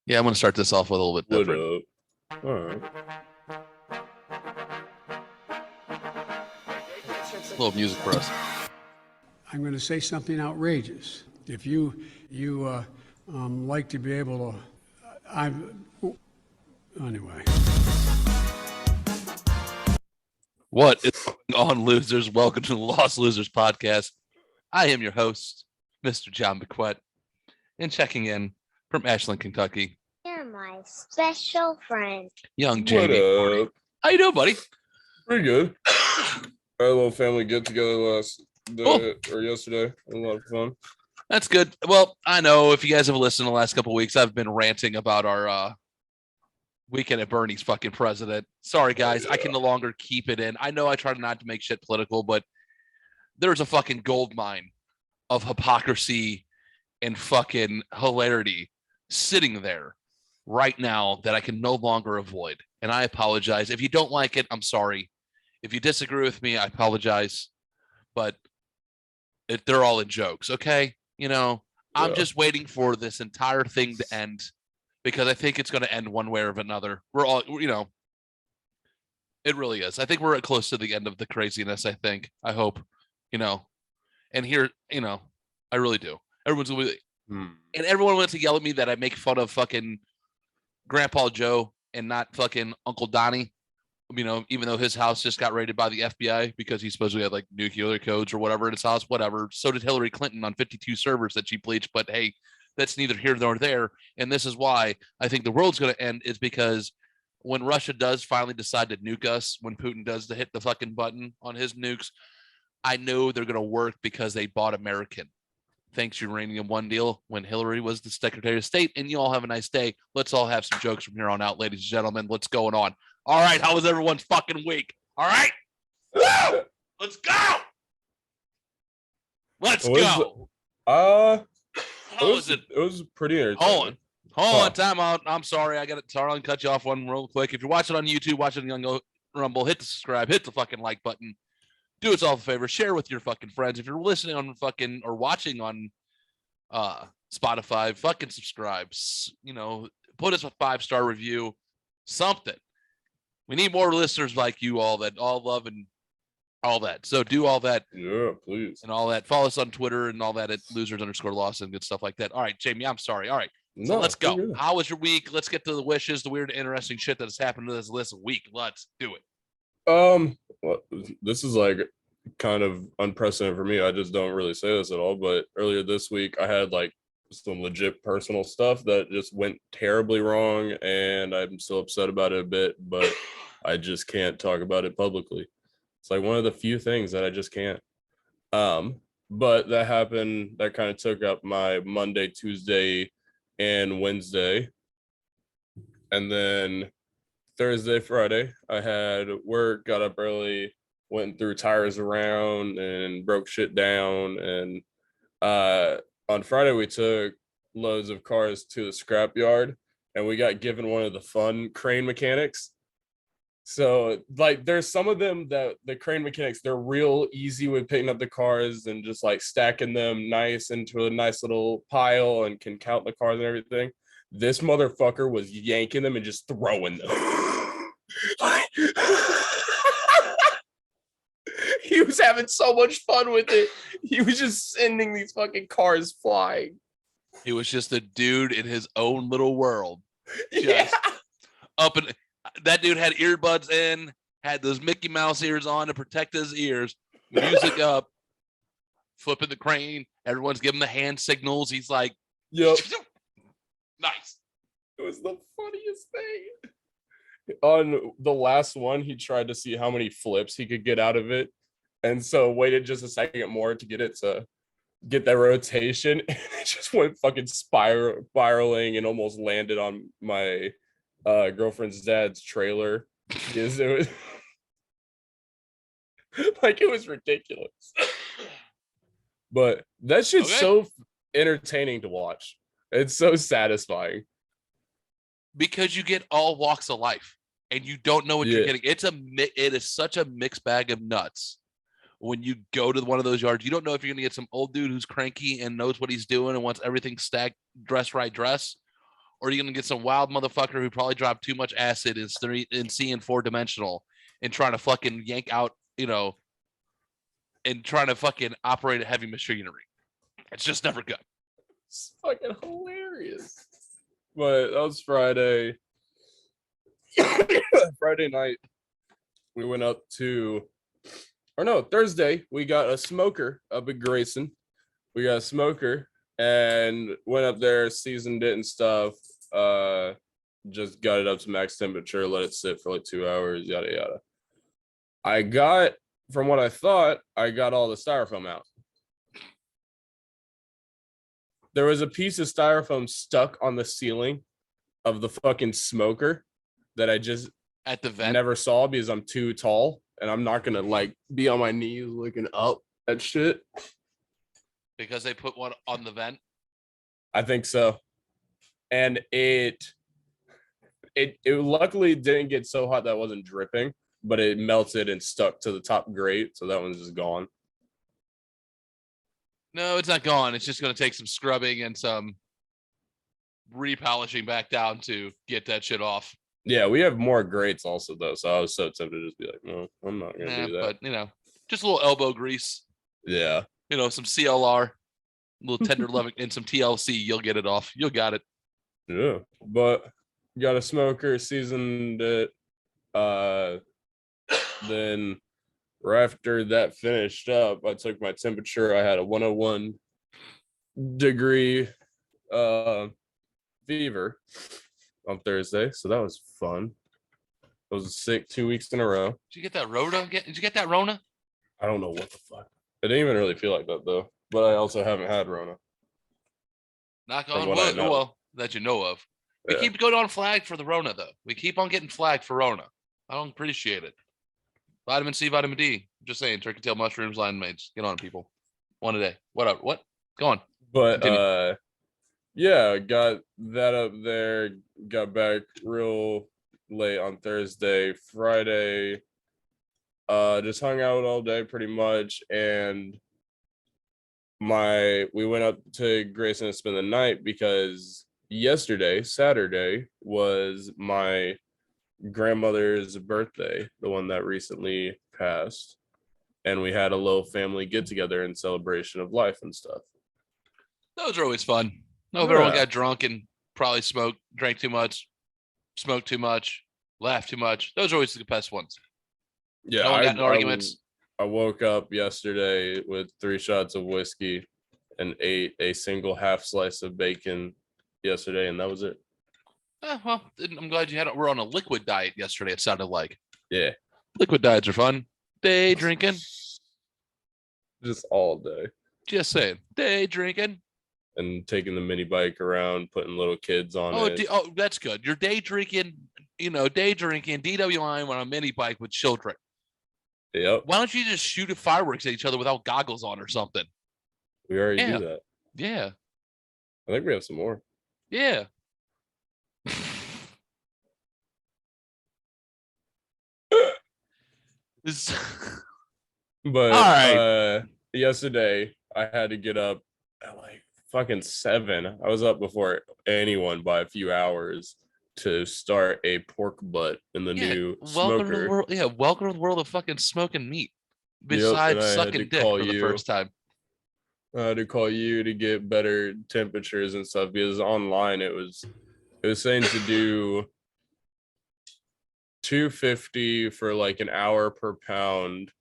Yeah, I'm going to start this off with a little bit What different. up? All right. A little music for us. I'm going to say something outrageous. If you like to be able to, anyway. What is going on, losers? Welcome to the Lost Losers podcast. I am your host, Mr. John McQuett, and checking in from Ashland, Kentucky, You're my special friend. young What Jamie. up? How you doing, buddy? Pretty good. Had a little family get together last day or yesterday. A lot of fun. That's good. Well, I know if you guys have listened the last couple of weeks, I've been ranting about our weekend at Bernie's fucking president. Sorry, guys. I can no longer keep it in. I know I try not to make shit political, but there's a fucking gold mine of hypocrisy and fucking hilarity sitting there right now that I can no longer avoid. And I apologize. If you don't like it, I'm sorry. If you disagree with me, I apologize. But they're all in jokes, okay? You know, I'm Yeah. just waiting for this entire thing to end because I think it's going to end one way or another. We're all, you know, it really is. I think we're close to the end of the craziness, I think. I hope, you know. And here, you know, I really do. Everyone's going to be, and everyone wants to yell at me that I make fun of fucking Grandpa Joe and not fucking Uncle Donnie. You know, even though his house just got raided by the FBI because he supposedly had like nuclear codes or whatever in his house, whatever. So did Hillary Clinton on 52 servers that she bleached. But hey, that's neither here nor there. And this is why I think the world's going to end is because when Russia does finally decide to nuke us, when Putin does hit the fucking button on his nukes, I know they're going to work because they bought American. Thanks, Uranium One deal when Hillary was the Secretary of State. And you all have a nice day. Let's all have some jokes from here on out, ladies and gentlemen. What's going on? All right, how was everyone's fucking week? All right, woo! Let's go. Let's go. How was it? It was pretty entertaining. Hold on, time out. I'm sorry, I got it. Sorry, I'll cut you off one real quick. If you're watching on YouTube, watching Young Rumble, hit the subscribe, hit the fucking like button. Do us all a favor, share with your fucking friends. If you're listening on fucking or watching on Spotify, fucking subscribe. You know, put us a 5-star review, something. We need more listeners like you all that all love and all that. So do all that. Yeah, please. And all that. Follow us on Twitter and all that at losers_lost and good stuff like that. All right, Jamie, I'm sorry. All right. So let's go. Good. How was your week? Let's get to the wishes, the weird, interesting shit that has happened to this week. Let's do it. Well, this is like kind of unprecedented for me. I just don't really say this at all. But earlier this week, I had like some legit personal stuff that just went terribly wrong, and I'm still upset about it a bit, but I just can't talk about it publicly. It's like one of the few things that I just can't. But that happened, that kind of took up my Monday, Tuesday, and Wednesday. And then Thursday, Friday, I had work, got up early, went threw tires around and broke shit down. And on Friday, we took loads of cars to the scrapyard, and we got given one of the fun crane mechanics. So, like, there's some of them that the crane mechanics, they're real easy with picking up the cars and just like stacking them nice into a nice little pile and can count the cars and everything. This motherfucker was yanking them and just throwing them. He was having so much fun with it. He was just sending these fucking cars flying. He was just a dude in his own little world. Yeah. Up and that dude had earbuds in, had those Mickey Mouse ears on to protect his ears, music up, flipping the crane. Everyone's giving the hand signals. He's like, yep. Nice. It was the funniest thing. On the last one, he tried to see how many flips he could get out of it. And so waited just a second more to get it to get that rotation. And it just went fucking spiraling and almost landed on my girlfriend's dad's trailer. It was like, it was ridiculous. But that shit's so entertaining to watch. It's so satisfying. Because you get all walks of life and you don't know what you're getting. It is such a mixed bag of nuts. When you go to one of those yards, you don't know if you're going to get some old dude who's cranky and knows what he's doing and wants everything stacked, dress, or are you gonna get some wild motherfucker who probably dropped too much acid in seeing 4-dimensional and trying to fucking yank out, and trying to fucking operate a heavy machinery? It's just never good. It's fucking hilarious. But that was Friday. Friday night, we went up to, or no, Thursday, we got a smoker up at Grayson. We got a smoker and went up there, seasoned it and stuff. Just got it up to max temperature, let it sit for like 2 hours, yada yada. From what I thought, I got all the styrofoam out. There was a piece of styrofoam stuck on the ceiling of the fucking smoker that I just At the vent. never saw because I'm too tall and I'm not gonna like be on my knees looking up at shit. Because they put one on the vent. I think so. And it luckily didn't get so hot that it wasn't dripping, but it melted and stuck to the top grate, so that one's just gone. No, it's not gone. It's just going to take some scrubbing and some repolishing back down to get that shit off. Yeah, we have more grates also though, so I was so tempted to just be like, no, I'm not gonna do that. But just a little elbow grease. Yeah. Some CLR, a little tender loving, and some TLC. You'll get it off. You'll got it. Yeah, but got a smoker, seasoned it. Then right after that finished up, I took my temperature. I had a 101 degree fever on Thursday, so that was fun. I was sick 2 weeks in a row. Did you get that Rona? Did you get that Rona? I don't know what the fuck. It didn't even really feel like that though. But I also haven't had Rona. Knock From on what I wood. know. Well, that you know of. We Yeah. keep going on flag for the Rona though. We keep on getting flagged for Rona. I don't appreciate it. Vitamin C, vitamin D. Just saying, turkey tail mushrooms, lion mates. Get on, people. One a day. Whatever. What? Go on. But Continue. yeah, got that up there. Got back real late on Thursday. Friday, just hung out all day pretty much, and we went up to Grayson to spend the night because yesterday, Saturday, was my grandmother's birthday, the one that recently passed, and we had a little family get together in celebration of life and stuff. Those are always fun. No, everyone Yeah. got drunk and probably drank too much, smoked too much, laughed too much. Those are always the best ones. Yeah, No one got no arguments. I woke up yesterday with 3 shots of whiskey and ate a single half slice of bacon yesterday, and that was it. Well, I'm glad you had it. We're on a liquid diet yesterday, it sounded like. Yeah, Liquid diets are fun. Day drinking. just all day. Just saying. Day drinking. And taking the mini bike around, putting little kids on it. That's good. You're day drinking, DWI on a mini bike with children. Yep, Why don't you just shoot fireworks at each other without goggles on or something? we already Yeah. do that. Yeah. I think we have some more. Yeah. This- But All right. Yesterday I had to get up at like fucking 7. I was up before anyone by a few hours to start a pork butt in the new welcome to the smoker. world. Yeah, welcome to the world of fucking smoking meat. and Besides I had to sucking dick call for the you. first time. I had to call you to get better temperatures and stuff because online it was saying to do 250 for like an hour per pound,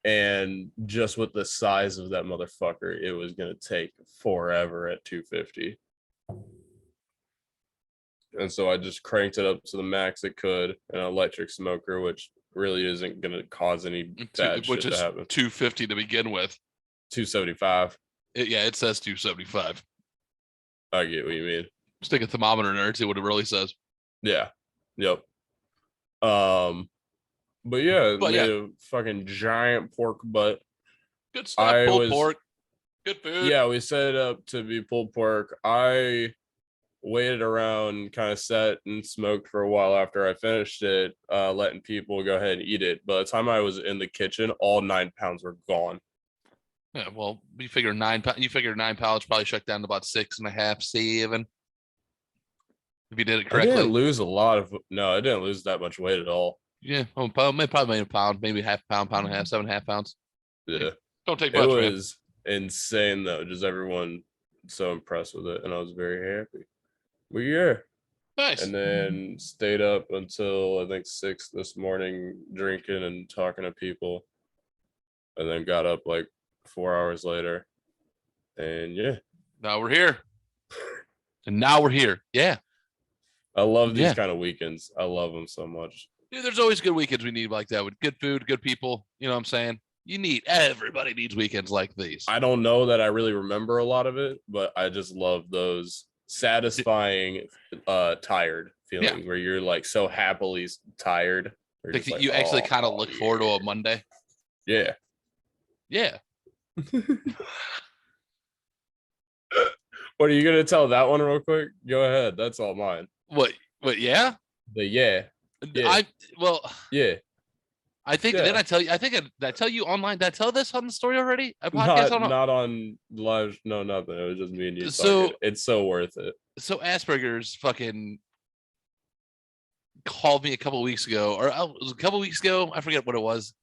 and just with the size of that motherfucker, it was gonna take forever at 250. And so I just cranked it up to the max it could, an electric smoker, which really isn't gonna cause any bad Which shit is to happen. 250 to begin with. 275. It says 275. I get what you mean. Stick a thermometer in there and see what it really says. Yeah. Yep. But yeah, But made yeah. a fucking giant pork butt. Good stuff. I Pulled was- pork. Good food. Yeah, we set it up to be pulled pork. I waited around, kind of sat and smoked for a while after I finished it, letting people go ahead and eat it. By the time I was in the kitchen, all 9 pounds were gone. Yeah, well, you figure 9 pallets probably shut down to about 6.5, 7. if you did it I correctly. didn't lose a lot of. No, I didn't lose that much weight at all. Yeah, probably made a pound, maybe half pound, pound and a half, 7.5 pounds. Yeah, Don't take it much, man. was insane though. Just everyone so impressed with it, and I was very happy. But yeah. Nice. And then stayed up until I think 6 this morning, drinking and talking to people. And then got up like 4 hours later. And yeah, Now we're here. And now we're here. Yeah. I love these Yeah. kind of weekends. I love them so much. Dude, there's always good weekends we need like that with good food, good people. You know what I'm saying? Everybody needs weekends like these. I don't know that I really remember a lot of it, but I just love those satisfying, tired feelings where you're like so happily tired. You actually kind of look forward to a Monday. Yeah. Yeah. What are you gonna tell that one real quick? Go ahead. That's all mine. What? Yeah. Yeah. Yeah. I think Yeah. did I tell you? Did I tell you online? Did I tell this on the story already? A Not, podcast not on live. No, nothing. It was just me and you. So talking. It's so worth it. So Asperger's fucking called me a couple weeks ago, or it was a couple weeks ago. I forget what it was.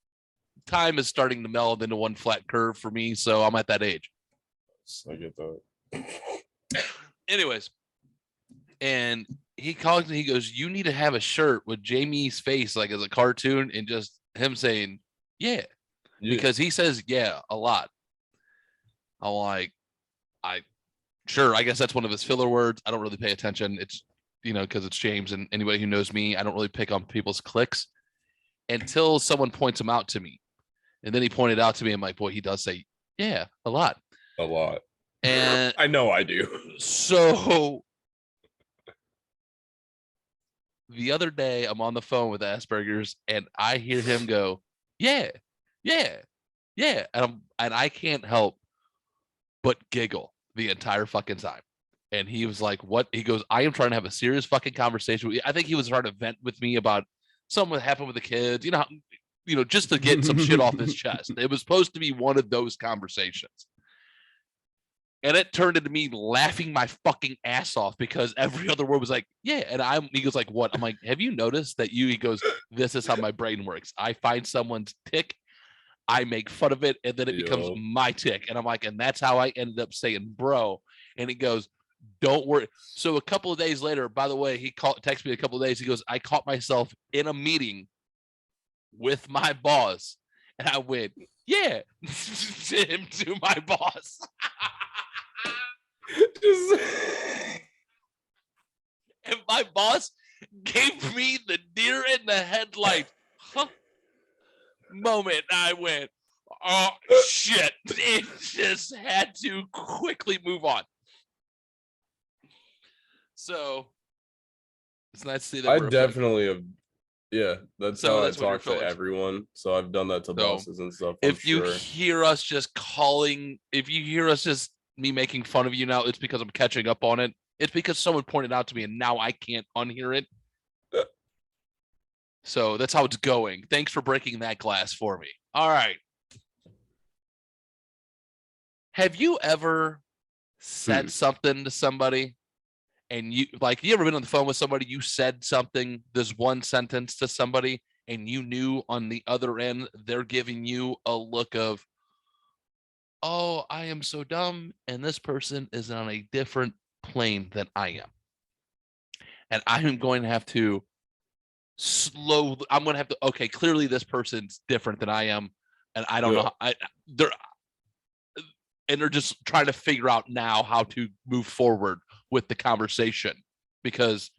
Time is starting to meld into one flat curve for me, so I'm at that age. I get that. Anyways, and he calls me. He goes, "You need to have a shirt with Jamie's face, like as a cartoon, and just him saying, yeah. Because he says, yeah, a lot." I'm like, sure. I guess that's one of his filler words. I don't really pay attention. It's, because it's James, and anybody who knows me, I don't really pick on people's clicks until someone points him out to me. And then he pointed out to me. I'm like, boy, he does say, yeah, a lot. A lot. And I know I do. So the other day, I'm on the phone with Asperger's, and I hear him go, yeah, yeah, yeah. And I can't help but giggle the entire fucking time. And he was like, what? He goes, I am trying to have a serious fucking conversation with you. I think he was trying to vent with me about something that happened with the kids, just to get some shit off his chest. It was supposed to be one of those conversations. And it turned into me laughing my fucking ass off because every other word was like, yeah. And he goes like, what? I'm like, have you noticed that he goes, this is how my brain works. I find someone's tick, I make fun of it, and then it becomes my tick. And I'm like, and that's how I ended up saying, bro. And he goes, don't worry. So a couple of days later, by the way, he texted me a couple of days. He goes, I caught myself in a meeting with my boss. And I went, yeah, to my boss. And my boss gave me the deer in the headlight moment. I went, oh shit. It just had to quickly move on. So it's nice to see that. I definitely have. Yeah, that's how I talk to everyone. So I've done that to bosses and stuff. If you hear us just me making fun of you now, it's because I'm catching up on it. It's because someone pointed out to me and now I can't unhear it. So that's how it's going. Thanks for breaking that glass for me. All right. Have you ever said something to somebody and you ever been on the phone with somebody, you said something, this one sentence to somebody, and you knew on the other end, they're giving you a look of, oh, I am so dumb, and this person is on a different plane than I am. And I am going to have to okay, clearly this person's different than I am, and I don't know they're just trying to figure out now how to move forward with the conversation because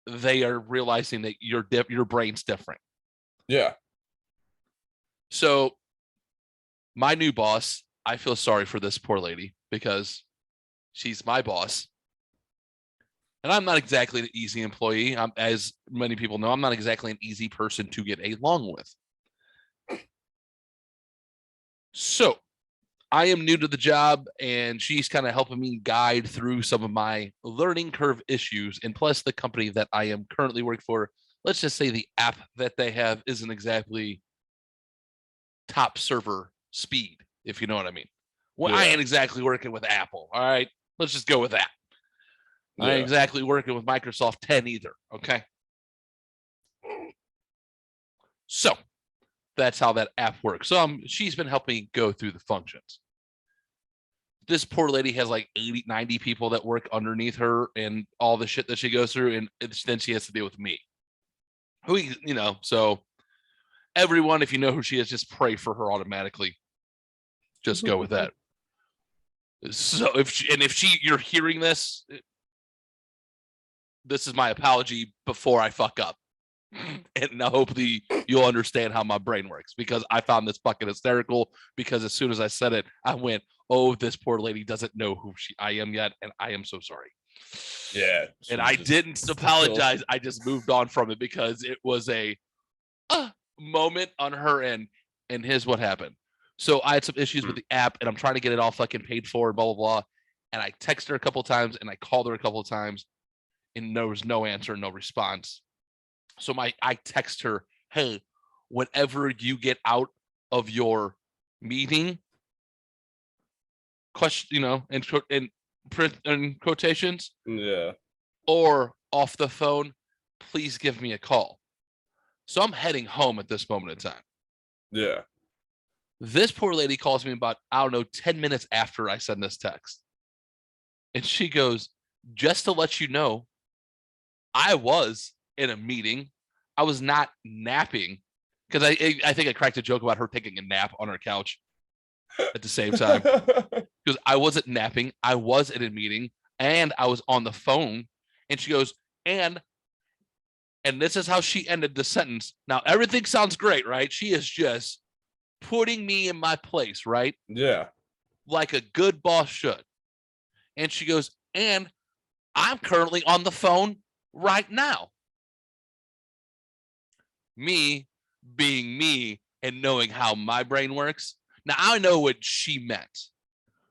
they are realizing that your brain's different. Yeah. So my new boss, I feel sorry for this poor lady because she's my boss. And I'm not exactly an easy employee. As many people know, I'm not exactly an easy person to get along with. So I am new to the job, and she's kind of helping me guide through some of my learning curve issues. And plus, the company that I am currently working for, let's just say the app that they have isn't exactly top server speed, if you know what I mean. Well, I ain't exactly working with Apple. All right, let's just go with that. I ain't exactly working with Microsoft 10 either. Okay. So that's how that app works. So she's been helping me go through the functions. This poor lady has like 80, 90 people that work underneath her and all the shit that she goes through. And then she has to deal with me. So everyone, if you know who she is, just pray for her automatically. Just go with that. So if you're hearing this, this is my apology before I fuck up. And hopefully you'll understand how my brain works, because I found this fucking hysterical, because as soon as I said it, I went, oh, this poor lady doesn't know who I am yet. And I am so sorry. Yeah. And I didn't apologize. I just moved on from it because it was a moment on her end. And here's what happened. So I had some issues with the app, and I'm trying to get it all fucking paid for, blah, blah, blah. And I texted her a couple of times, and I called her a couple of times, and there was no answer, no response. So I text her, hey, whenever you get out of your meeting, question, in quotations, or off the phone, please give me a call. So I'm heading home at this moment in time. Yeah. This poor lady calls me about, 10 minutes after I send this text. And she goes, just to let you know, I was in a meeting. I was not napping, because I think I cracked a joke about her taking a nap on her couch at the same time. Because I wasn't napping. I was in a meeting, and I was on the phone. And she goes, and this is how she ended the sentence. Now, everything sounds great, right? She is just putting me in my place, right? Yeah. Like a good boss should. And she goes, and I'm currently on the phone right now. Me being me and knowing how my brain works. Now, I know what she meant.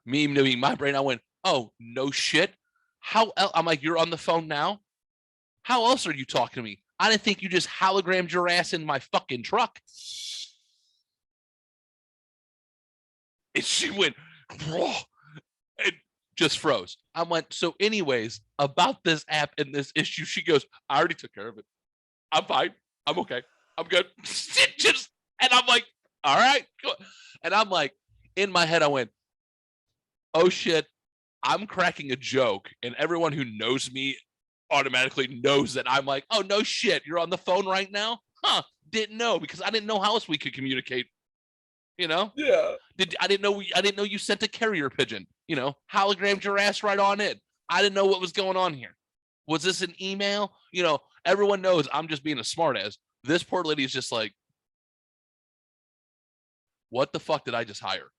Me knowing my brain, I went, oh, no shit. How else? I'm like, you're on the phone now? How else are you talking to me? I didn't think you just hologrammed your ass in my fucking truck. And she went, whoa, and just froze. I went, so anyways, about this app and this issue, she goes, I already took care of it. I'm fine. I'm okay. I'm good. And I'm like, all right. Cool. And I'm like, in my head, I went, oh shit, I'm cracking a joke. And everyone who knows me automatically knows that I'm like, oh no shit, you're on the phone right now? Huh? Didn't know, because I didn't know how else we could communicate. Yeah. I didn't know you sent a carrier pigeon. Hologrammed your ass right on it. I didn't know what was going on here. Was this an email? Everyone knows I'm just being a smartass. This poor lady is just like, what the fuck did I just hire?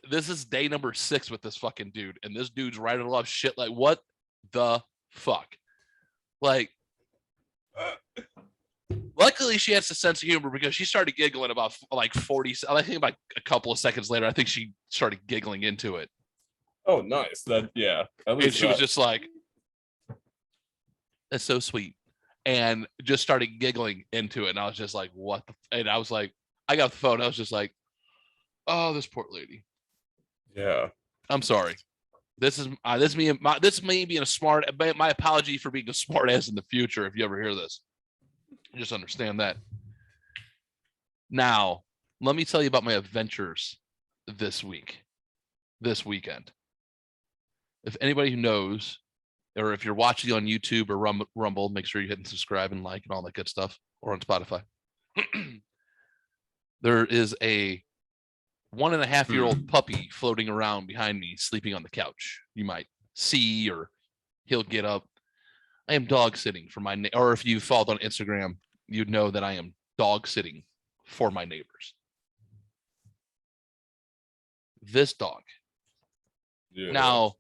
This is day number 6 with this fucking dude, and this dude's writing a lot of shit. Like, what the fuck? Like, luckily she has a sense of humor, because she started giggling about like 40. I think about a couple of seconds later, I think she started giggling into it. Oh, nice. That, yeah. And she was just like, that's so sweet. And just started giggling into it. And I was just like, what? And I was like, I got the phone. I was just like, oh, this poor lady. Yeah. I'm sorry. This is me being a smart. My apology for being a smart ass in the future. If you ever hear this, just understand that. Now, let me tell you about my adventures this weekend. If anybody who knows, or if you're watching on YouTube or Rumble, make sure you're hitting subscribe and like and all that good stuff, or on Spotify. There is a 1.5-year-old puppy floating around behind me, sleeping on the couch. You might see, or he'll get up. I am dog sitting for my or if you followed on Instagram, you'd know that I am dog sitting for my neighbors. This dog. Yeah. Now,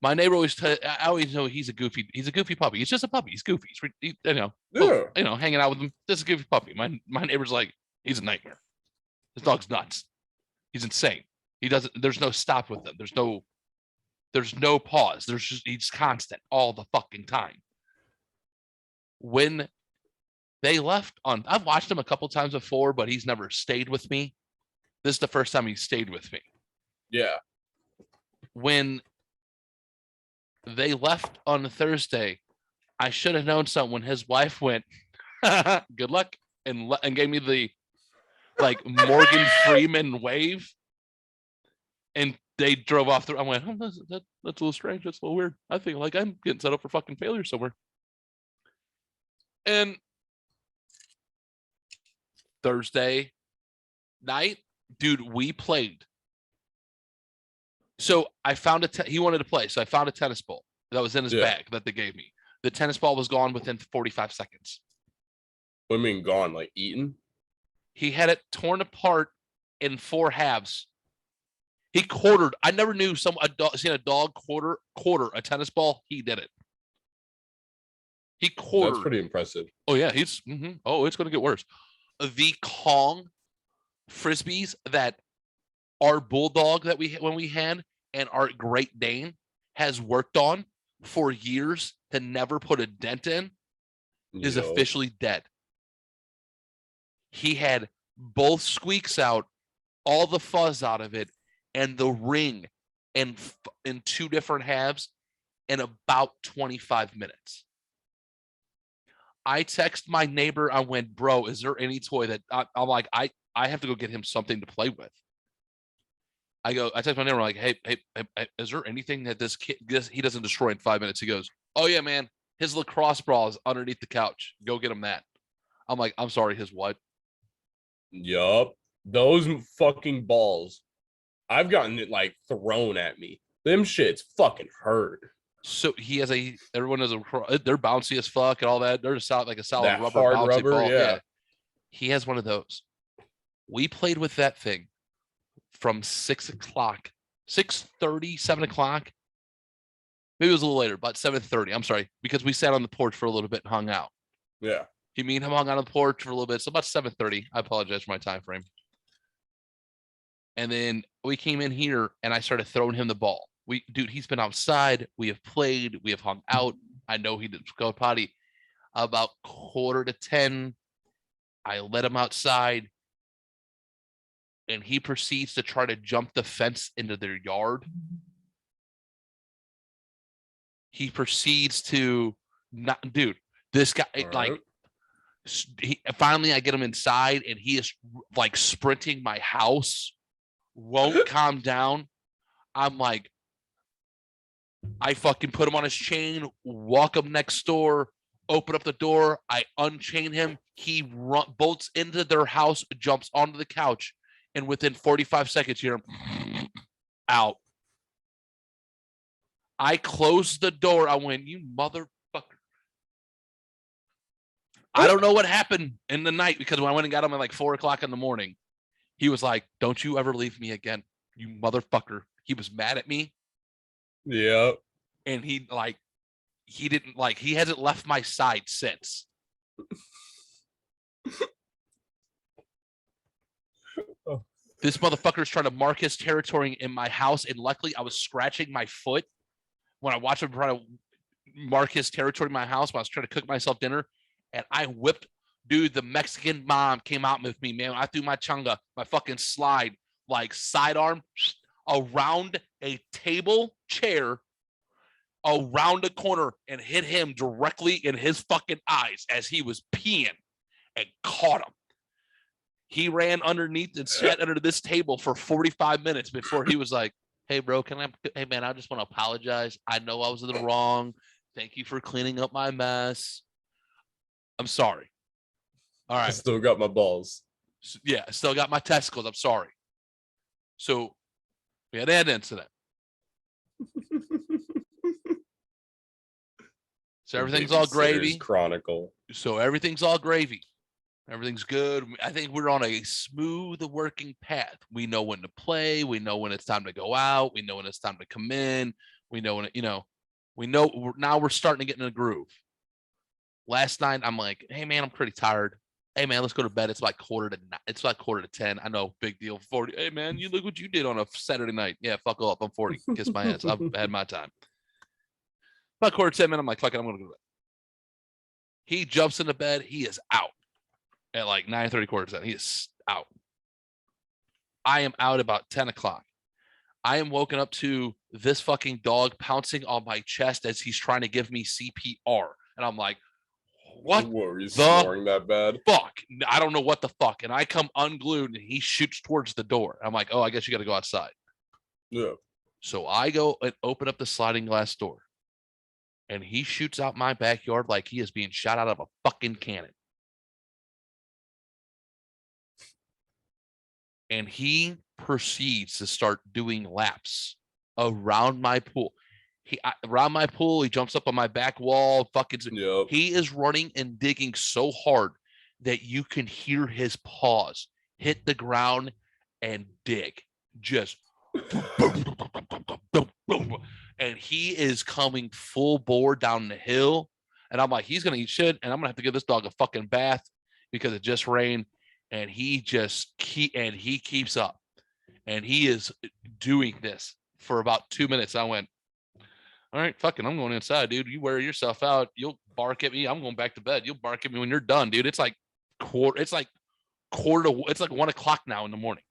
my neighbor I always know he's a goofy puppy. He's just a puppy. He's goofy. Hanging out with him. This is a goofy puppy. My neighbor's like, he's a nightmare. This dog's nuts. He's insane. There's no stop with him. There's no pause. He's constant all the fucking time. When they left I've watched him a couple times before, but he's never stayed with me. This is the first time he stayed with me. Yeah. When They left on Thursday. I should have known something when his wife went, good luck, and gave me the like Morgan Freeman wave. And they drove off. I went, oh, that's a little strange. That's a little weird. I think like I'm getting set up for fucking failure somewhere. And Thursday night, dude, we played. So I found he wanted to play. So I found a tennis ball that was in his bag that they gave me. The tennis ball was gone within 45 seconds. What do you mean gone? Like eaten? He had it torn apart in 4 halves. He quartered. I never knew seen a dog quarter a tennis ball. He did it. He quartered. That's pretty impressive. Oh yeah, he's. Oh, it's going to get worse. The Kong frisbees that our bulldog that when we had and our Great Dane has worked on for years to never put a dent in is officially dead. He had both squeaks out, all the fuzz out of it, and the ring in 2 different halves in about 25 minutes. I text my neighbor. I went, bro, is there any toy that I'm like, I have to go get him something to play with. I text my neighbor, like, hey, is there anything that this kid, he doesn't destroy in 5 minutes? He goes, oh yeah, man, his lacrosse ball is underneath the couch. Go get him that. I'm like, I'm sorry, his what? Yup. Those fucking balls. I've gotten it like thrown at me. Them shits fucking hurt. So he has everyone has they're bouncy as fuck and all that. They're just like a solid that rubber hard bouncy rubber, ball. yeah. He has one of those. We played with that thing from 6 o'clock, 6:30, 7 o'clock. Maybe it was a little later, about 7:30. I'm sorry, because we sat on the porch for a little bit and hung out. Yeah. He and him hung out on the porch for a little bit. So about 7:30. I apologize for my time frame. And then we came in here and I started throwing him the ball. Dude, he's been outside. We have played. We have hung out. I know he did go potty. About 9:45, I let him outside. And he proceeds to try to jump the fence into their yard. He proceeds to not, dude, this guy, like, finally I get him inside and he is like sprinting my house, won't calm down. I'm like, I fucking put him on his chain, walk him next door, open up the door. I unchain him. He bolts into their house, jumps onto the couch. And within 45 seconds, you're out. I closed the door. I went, you motherfucker. I don't know what happened in the night because when I went and got him at like 4 o'clock in the morning, he was like, don't you ever leave me again, you motherfucker. He was mad at me. Yeah. And he hasn't left my side since. This motherfucker is trying to mark his territory in my house. And luckily I was scratching my foot when I watched him try to mark his territory in my house when I was trying to cook myself dinner. And I whipped, dude, the Mexican mom came out with me, man. I threw my chunga, my fucking slide, like sidearm around a table chair, around a corner, and hit him directly in his fucking eyes as he was peeing and caught him. He ran underneath and sat under this table for 45 minutes before he was like, hey, bro, hey, man, I just want to apologize. I know I was in the wrong. Thank you for cleaning up my mess. I'm sorry. All right. I still got my balls. Yeah, I still got my testicles. I'm sorry. So we had that incident. So everything's all gravy. Chronicle. So everything's all gravy. Everything's good. I think we're on a smooth working path. We know when to play. We know when it's time to go out. We know when it's time to come in. We know when, now we're starting to get in a groove. Last night, I'm like, hey, man, I'm pretty tired. Hey, man, let's go to bed. It's like 9:45. I know, big deal. 40. Hey, man, you look what you did on a Saturday night. Yeah, fuck off. I'm 40. Kiss my ass. I've had my time. About 9:45, I'm like, fuck it, I'm going to go to bed. He jumps into bed. He is out at like 9:30, 9:45. He is out. I am out about 10 o'clock. I am woken up to this fucking dog pouncing on my chest as he's trying to give me CPR. And I'm like, what were you the snoring that bad? fuck? I don't know what the fuck. And I come unglued and he shoots towards the door. I'm like, oh, I guess you got to go outside. Yeah. So I go and open up the sliding glass door. And he shoots out my backyard like he is being shot out of a fucking cannon. And he proceeds to start doing laps around my pool. Around my pool, he jumps up on my back wall. Fucking, Yep. he is running and digging so hard that you can hear his paws hit the ground and dig. Just and he is coming full bore down the hill. And I'm like, he's gonna eat shit, and I'm gonna have to give this dog a fucking bath because it just rained. And he keeps up, and he is doing this for about 2 minutes. I went, all right, fucking, I'm going inside, dude. You wear yourself out. You'll bark at me. I'm going back to bed. You'll bark at me when you're done, dude. It's like 1:00 now in the morning.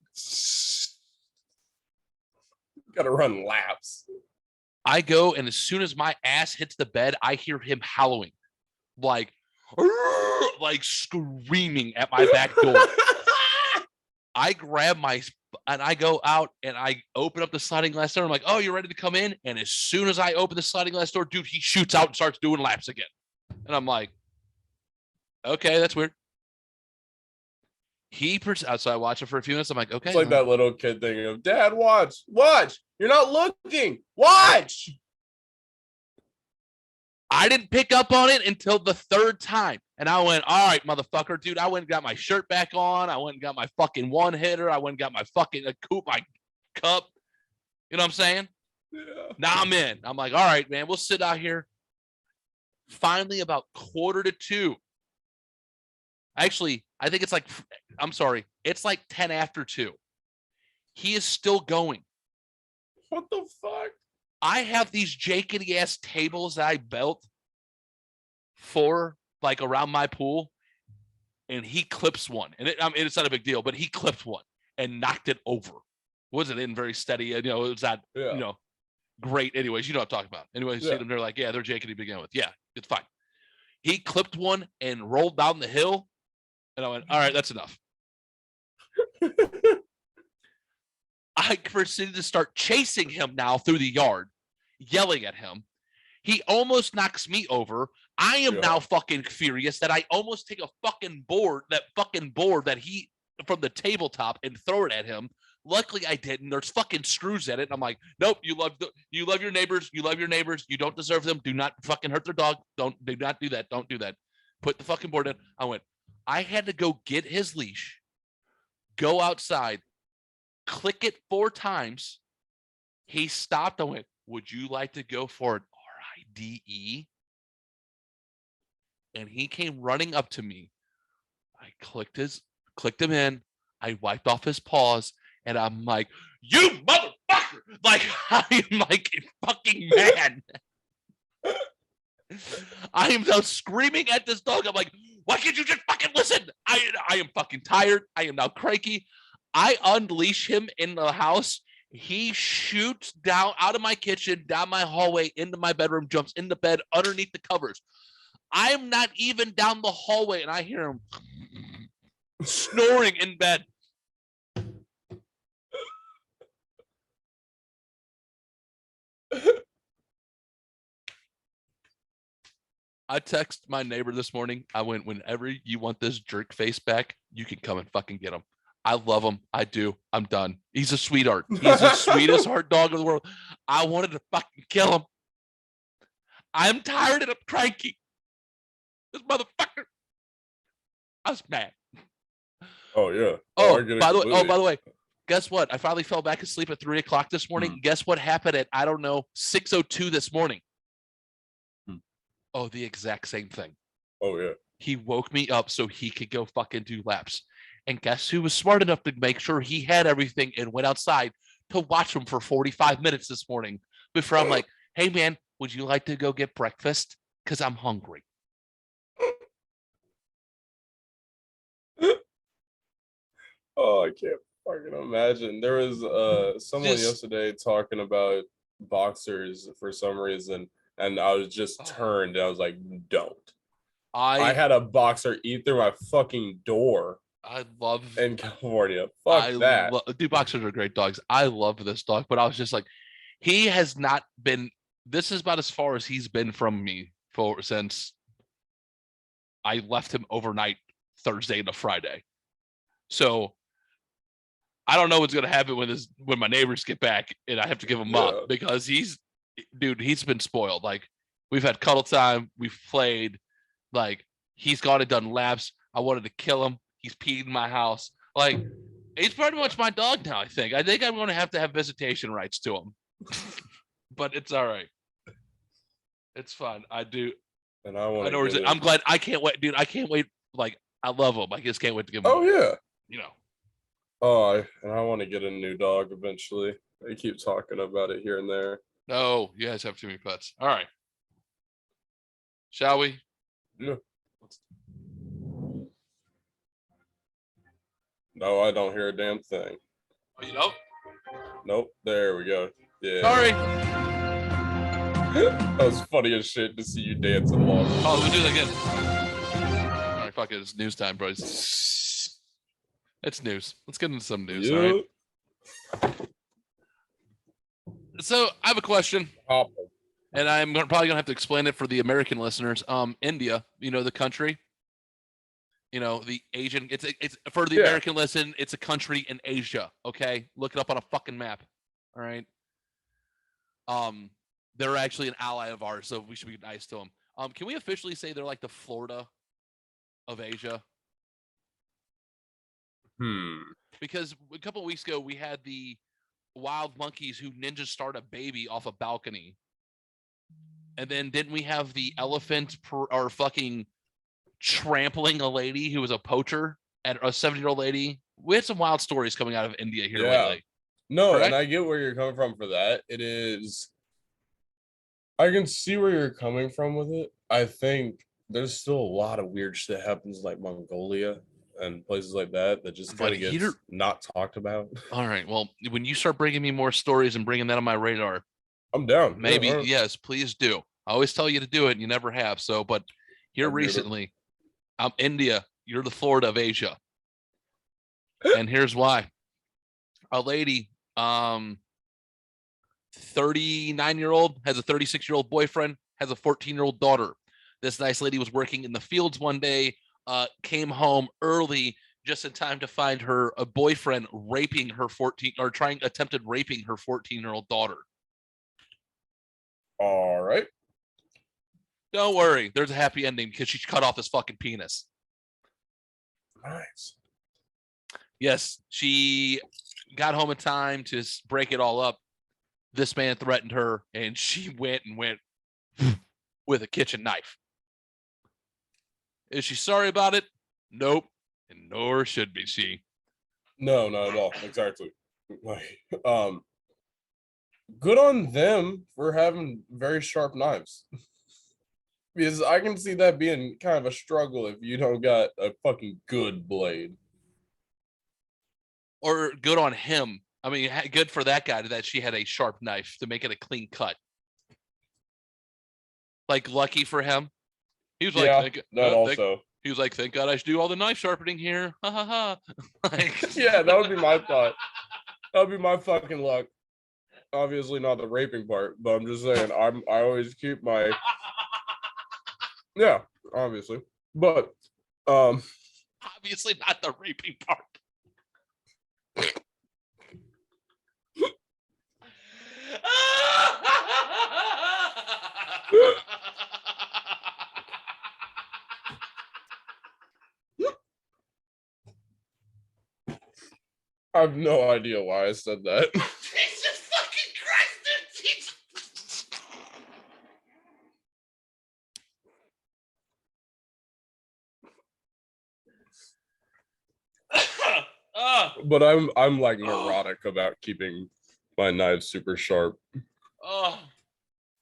Gotta run laps. I go, and as soon as my ass hits the bed, I hear him howling, like screaming at my back door. I grab and I go out and I open up the sliding glass door. I'm like, oh, you're ready to come in? And as soon as I open the sliding glass door, dude, he shoots out and starts doing laps again. And I'm like, okay, that's weird. So I watch it for a few minutes. I'm like, okay. It's like that little kid thing of, Dad, watch. You're not looking. Watch. I didn't pick up on it until the third time. And I went, all right, motherfucker, dude. I went and got my shirt back on. I went and got my fucking one hitter. I went and got my fucking my cup. You know what I'm saying? Yeah. Now I'm in. I'm like, all right, man, we'll sit out here. Finally, about 1:45. Actually, I think it's like, I'm sorry, it's like 10 after 2. He is still going. What the fuck? I have these jakety ass tables that I built for like around my pool, and he clips one, and it's not a big deal, but he clipped one and knocked it over. Wasn't in very steady, it was not, great. Anyways, you know what I'm talking about. Anyways, you see them, they're like, yeah, they're jakety to begin with. Yeah, it's fine. He clipped one and rolled down the hill, and I went, all right, that's enough. I proceeded to start chasing him now through the yard, yelling at him. He almost knocks me over. I am now fucking furious that I almost take a fucking board that he from the tabletop and throw it at him. Luckily, I didn't. There's fucking screws in it. And I'm like, nope. You love your neighbors. You love your neighbors. You don't deserve them. Do not fucking hurt their dog. Do not do that. Don't do that. Put the fucking board in. I had to go get his leash, go outside, click it 4 times. He stopped. I went, would you like to go for an RIDE? And he came running up to me. I clicked him in. I wiped off his paws, and I'm like, you motherfucker! Like, I'm like fucking mad. I am now screaming at this dog. I'm like, why can't you just fucking listen? I am fucking tired. I am now cranky. I unleash him in the house. He shoots down out of my kitchen, down my hallway, into my bedroom, jumps in the bed underneath the covers. I'm not even down the hallway, and I hear him snoring in bed. I text my neighbor this morning. I went, whenever you want this jerk face back, you can come and fucking get him. I love him. I do. I'm done. He's a sweetheart. He's the sweetest heart dog in the world. I wanted to fucking kill him. I'm tired and I'm cranky. This motherfucker. I was mad. Oh yeah. By the way, guess what? I finally fell back asleep at 3:00 this morning. Guess what happened at 6:02 this morning? Oh, the exact same thing. Oh yeah. He woke me up so he could go fucking do laps. And guess who was smart enough to make sure he had everything and went outside to watch him for 45 minutes this morning before I'm like, hey man, would you like to go get breakfast? Because I'm hungry. Oh, I can't fucking imagine. There was someone yesterday talking about boxers for some reason, and I was just turned. I was like, don't. I had a boxer eat through my fucking door. I love in California. Fuck that. Dude, boxers are great dogs. I love this dog, but I was just like, he has not been. This is about as far as he's been from me since I left him overnight Thursday into Friday. So I don't know what's gonna happen when my neighbors get back and I have to give him up because he's been spoiled. Like we've had cuddle time, we've played, like he's gone and done laps. I wanted to kill him. He's peed in my house. Like he's pretty much my dog now. I think I'm going to have visitation rights to him, but it's all right. It's fun. I do. And I want. I'm glad. I can't wait, dude. I can't wait. Like I love him. I just can't wait to give him. Oh yeah. You know. Oh, and I want to get a new dog eventually. They keep talking about it here and there. No, you guys have too many pets. All right. Shall we? Yeah. No, I don't hear a damn thing. Oh, you know? Nope. There we go. Yeah. Sorry. That was funny as shit to see you dance along. Oh, we'll do that again. All right, fuck it. It's news time, boys. It's news. Let's get into some news. All right. So I have a question. And I'm probably gonna have to explain it for the American listeners. India, the country, the Asian. It's for the American listen. It's a country in Asia. Okay, look it up on a fucking map. All right. They're actually an ally of ours, so we should be nice to them. Can we officially say they're like the Florida of Asia? Because a couple of weeks ago we had the wild monkeys who ninja start a baby off a balcony. And then didn't we have the elephant or fucking trampling a lady who was a poacher and a 70-year-old lady? We had some wild stories coming out of India here lately. No, correct? And I get where you're coming from for that. I can see where you're coming from with it. I think there's still a lot of weird shit that happens like Mongolia and places like that just kind of gets not talked about. All right. Well, when you start bringing me more stories and bringing that on my radar, I'm down. Maybe, yes, please do. I always tell you to do it, and you never have. So, but here recently, India, you're the Florida of Asia. And here's why. A lady, 39-year-old, has a 36-year-old boyfriend, has a 14-year-old daughter. This nice lady was working in the fields one day, came home early just in time to find her boyfriend raping her attempted raping her 14-year-old daughter. All right. Don't worry. There's a happy ending because she cut off his fucking penis. Nice. Yes, she got home in time to break it all up. This man threatened her, and she went with a kitchen knife. Is she sorry about it? Nope. And nor should be she. No, not at all. Exactly. Good on them for having very sharp knives. Because I can see that being kind of a struggle if you don't got a fucking good blade. Or good on him. I mean, good for that guy that she had a sharp knife to make it a clean cut. Like, lucky for him. He was like, he was like, thank God I should do all the knife sharpening here. Ha ha ha. Like, yeah, that would be my thought. That would be my fucking luck. Obviously not the raping part, but I'm just saying I always keep my obviously. But obviously not the raping part. I have no idea why I said that. Jesus fucking Christ, dude. But I'm like neurotic about keeping my knives super sharp. Oh,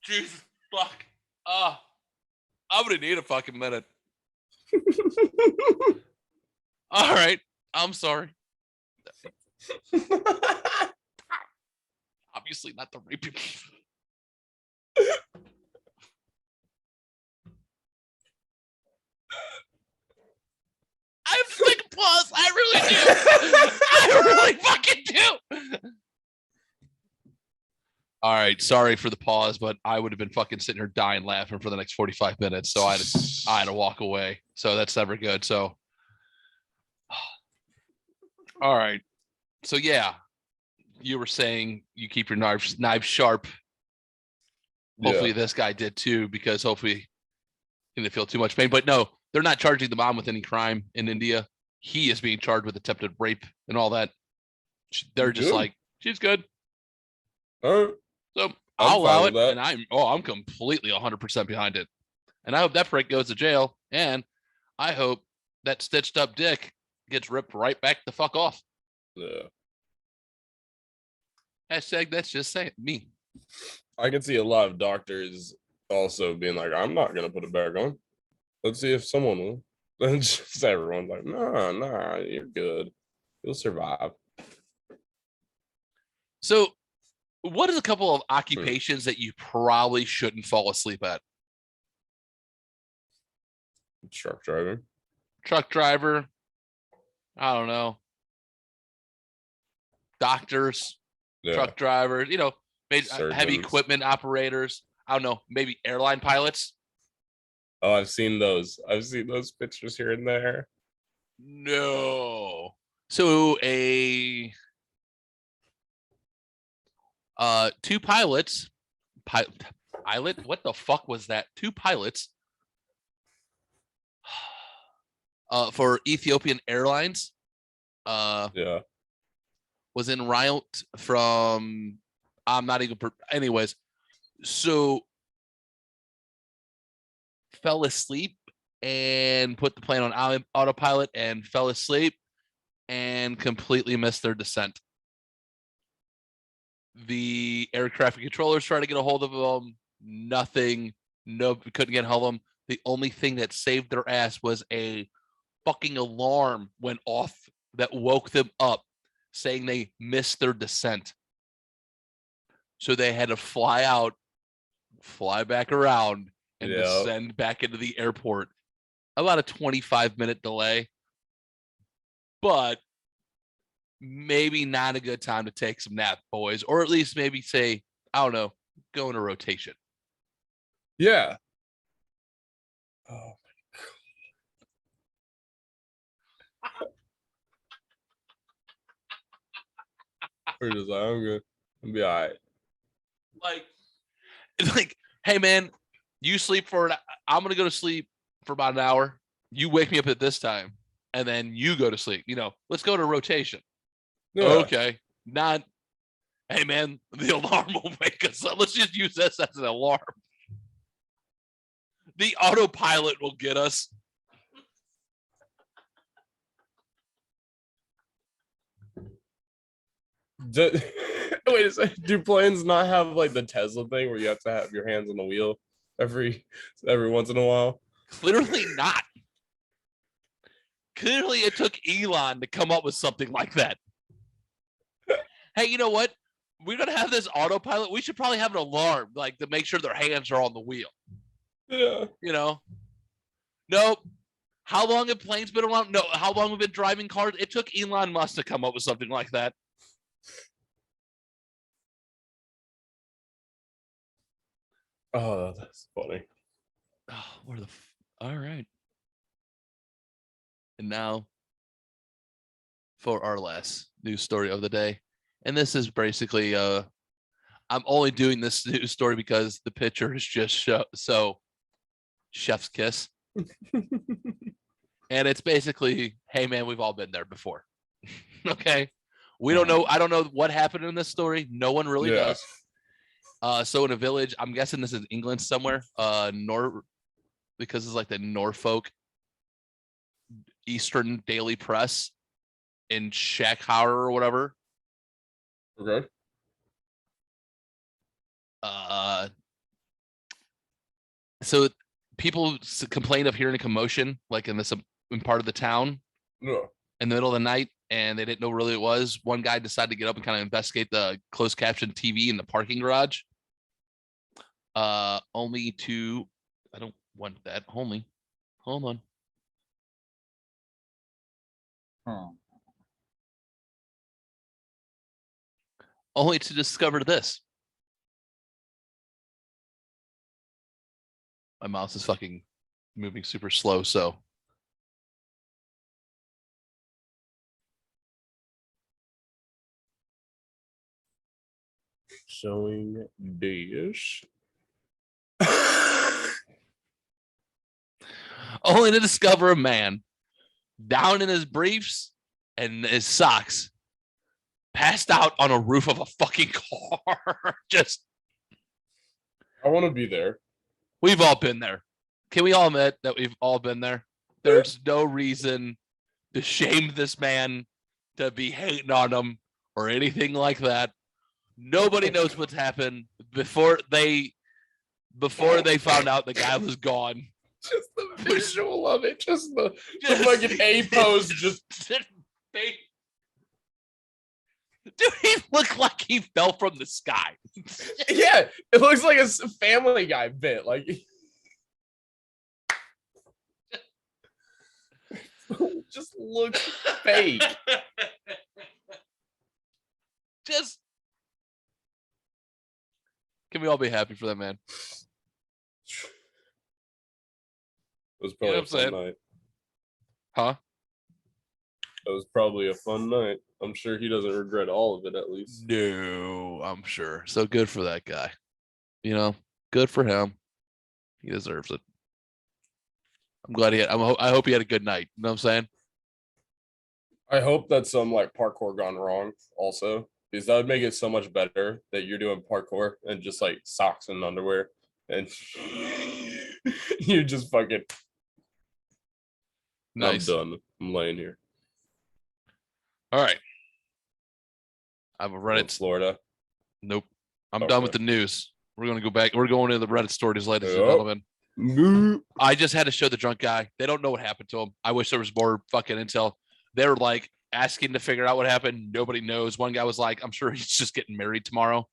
Jesus fuck. I'm gonna need a fucking minute. All right, I'm sorry. Obviously not the rape. I have to take a pause. I really do. I really fucking do. All right, sorry for the pause, but I would have been fucking sitting here dying laughing for the next 45 minutes. So I had to walk away. So that's never good. So, all right. So yeah, you were saying you keep your knives sharp. Hopefully Yeah. this guy did too, because hopefully he didn't feel too much pain. But no, they're not charging the mom with any crime in India. He is being charged with attempted rape and all that. They're just Good. like, she's good. All right. So I'm I'll allow fine it, with that. and I'm completely 100% behind it. And I hope that prick goes to jail, and I hope that stitched up dick gets ripped right back the fuck off. Yeah. Hashtag that's just saying me. I can see a lot of doctors also being like, I'm not gonna put it back on. Let's see if someone will. Then just everyone's like, nah, you're good. You'll survive. So, what is a couple of occupations that you probably shouldn't fall asleep at? Truck driving. Truck driver. I don't know. Doctors, Yeah. truck drivers, maybe heavy Surgeons. equipment operators. I don't know. Maybe airline pilots. Oh, I've seen those. I've seen those pictures here and there. No. So two pilots. Pilot? What the fuck was that? Two pilots. For Ethiopian Airlines. Yeah. Was en route from. I'm not even. Anyways, so fell asleep and put the plane on autopilot and fell asleep and completely missed their descent. The air traffic controllers tried to get a hold of them. Nothing. No, couldn't get a hold of them. The only thing that saved their ass was a fucking alarm went off that woke them up, saying they missed their descent. So they had to fly out, fly back around, and descend back into the airport. About a 25-minute delay, but maybe not a good time to take some nap, boys, or at least maybe say, I don't know, go in a rotation. Yeah. Oh. We're just like, I'm good. I'll be all right. Like, hey man, you sleep for I'm gonna go to sleep for about an hour. You wake me up at this time, and then you go to sleep. Let's go to rotation. Yeah. Okay, not. Hey man, the alarm will wake us up. Let's just use this as an alarm. The autopilot will get us. Wait a second. Do planes not have like the Tesla thing where you have to have your hands on the wheel every once in a while? Clearly not. Clearly, it took Elon to come up with something like that. Hey, you know what? We're gonna have this autopilot. We should probably have an alarm, like to make sure their hands are on the wheel. Yeah. Nope. How long have planes been around? No. How long have we been driving cars? It took Elon Musk to come up with something like that. Oh, that's funny. Oh, all right. And now for our last news story of the day. And this is basically I'm only doing this news story because the picture is just so chef's kiss. And it's basically, hey man, we've all been there before. Okay. We don't know. I don't know what happened in this story. No one really does. So in a village, I'm guessing this is England somewhere, because it's like the Norfolk Eastern Daily Press in Shackhauer or whatever. Okay. So people complain of hearing a commotion, like in part of the town. Yeah. in the middle of the night, and they didn't know really what it was. One guy decided to get up and kind of investigate the closed caption TV in the parking garage. Only to, I don't want that. Only, hold on. Only to discover this. My mouse is fucking moving super slow, so. Showing dish. Only to discover a man down in his briefs and his socks, passed out on a roof of a fucking car. Just, I want to be there. we've all been there. Can we all admit that we've all been there? There's no reason to shame this man, to be hating on him or anything like that. Nobody knows what's happened before they found out the guy was gone. Just the visual of it, just the fucking A pose, just Dude, he looked like he fell from the sky. yeah, it looks like a Family Guy bit, like just looks fake. Just, can we all be happy for that man? It was probably You know a what I'm fun saying? night. Huh? It was probably a fun night. I'm sure he doesn't regret all of it, at least. No, I'm sure. So good for that guy. You know, good for him. He deserves it. I'm glad he had, I hope he had a good night. You know what I'm saying? I hope that some like parkour gone wrong also, because that would make it so much better that you're doing parkour and just like socks and underwear and you just fucking Nice. I'm done. I'm laying here. All right. I have a In Reddit. Florida. Nope. I'm Okay. done with the news. We're going to go back. We're going to the Reddit stories, ladies and Yep. gentlemen. I just had to show the drunk guy. They don't know what happened to him. I wish there was more fucking intel. They're like asking to figure out what happened. Nobody knows. One guy was like, I'm sure he's just getting married tomorrow.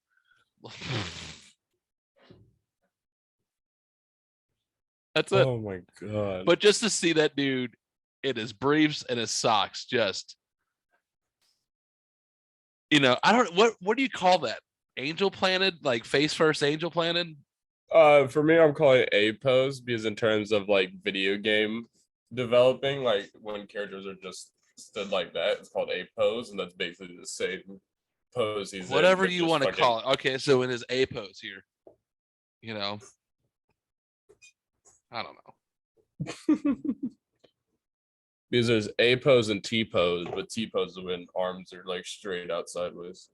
That's it. Oh my god. But just to see that dude in his briefs and his socks, just, you know, I don't, what do you call that? Angel planted, like face first angel planted? For me, I'm calling it A pose because in terms of like video game developing, like when characters are just stood like that, it's called A pose, and that's basically the same pose he's in, Whatever but you just want to fucking- call it. Okay, so in his A pose here, you know, I don't know. Because there's A pose and T pose, but T pose is when arms are like straight out sideways.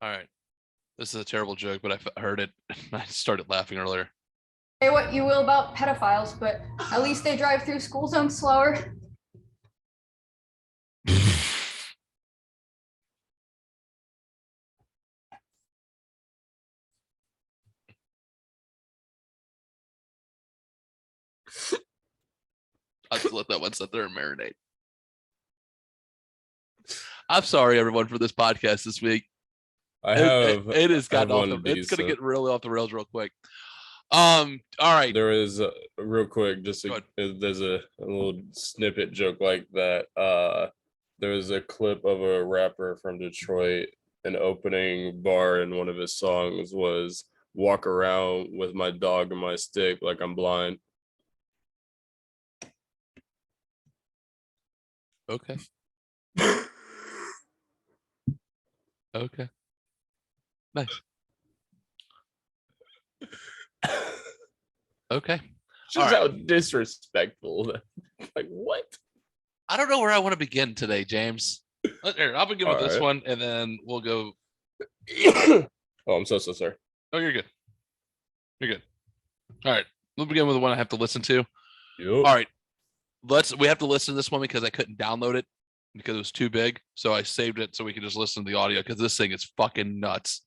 All right. This is a terrible joke, but I heard it. I started laughing earlier. Say what you will about pedophiles, but at least they drive through school zones slower. I'll just let that one sit there and marinate. I'm sorry, everyone, for this podcast this week. I have. It has I have gotten off one the, it's gonna decent. get really off the rails real quick. All right. There is real quick, just Go there's a little snippet joke like that. There was a clip of a rapper from Detroit. An opening bar in one of his songs was "Walk around with my dog and my stick like I'm blind." Okay. Okay. Nice. Okay. Just All how disrespectful. Like what? I don't know where I want to begin today, James. Here, I'll begin with All this right. one, and then we'll go. Oh, I'm so sorry. Oh, you're good. You're good. All right. We'll begin with the one I have to listen to. Yep. All right. We have to listen to this one because I couldn't download it because it was too big. So I saved it so we can just listen to the audio because this thing is fucking nuts.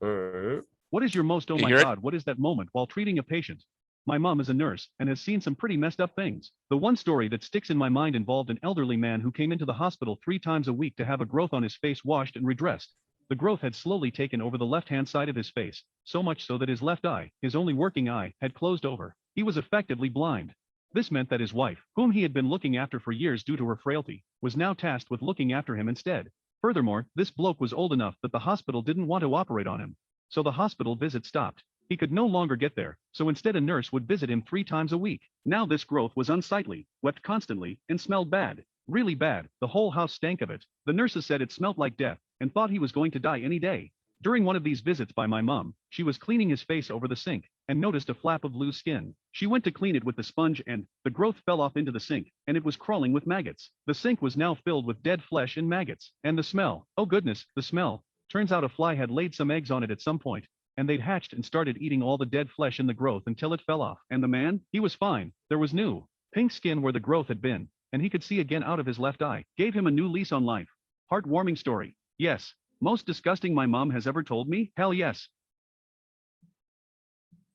All right. What is your most oh You my hear it? god, what is that moment while treating a patient? My mom is a nurse and has seen some pretty messed up things. The one story that sticks in my mind involved an elderly man who came into the hospital 3 times a week to have a growth on his face washed and redressed. The growth had slowly taken over the left-hand side of his face, so much so that his left eye, his only working eye, had closed over. He was effectively blind. This meant that his wife, whom he had been looking after for years due to her frailty, was now tasked with looking after him instead. Furthermore, this bloke was old enough that the hospital didn't want to operate on him. So the hospital visit stopped. He could no longer get there, so instead a nurse would visit him 3 times a week. Now this growth was unsightly, wept constantly, and smelled bad. Really bad. The whole house stank of it. The nurses said it smelled like death, and thought he was going to die any day. During one of these visits by my mom, she was cleaning his face over the sink, and noticed a flap of loose skin. She went to clean it with the sponge and, the growth fell off into the sink, and it was crawling with maggots. The sink was now filled with dead flesh and maggots. And the smell. Oh goodness, the smell. Turns out a fly had laid some eggs on it at some point, and they'd hatched and started eating all the dead flesh in the growth until it fell off. And the man? He was fine. There was new, pink skin where the growth had been, and he could see again out of his left eye. Gave him a new lease on life. Heartwarming story. Yes. Most disgusting my mom has ever told me? Hell yes.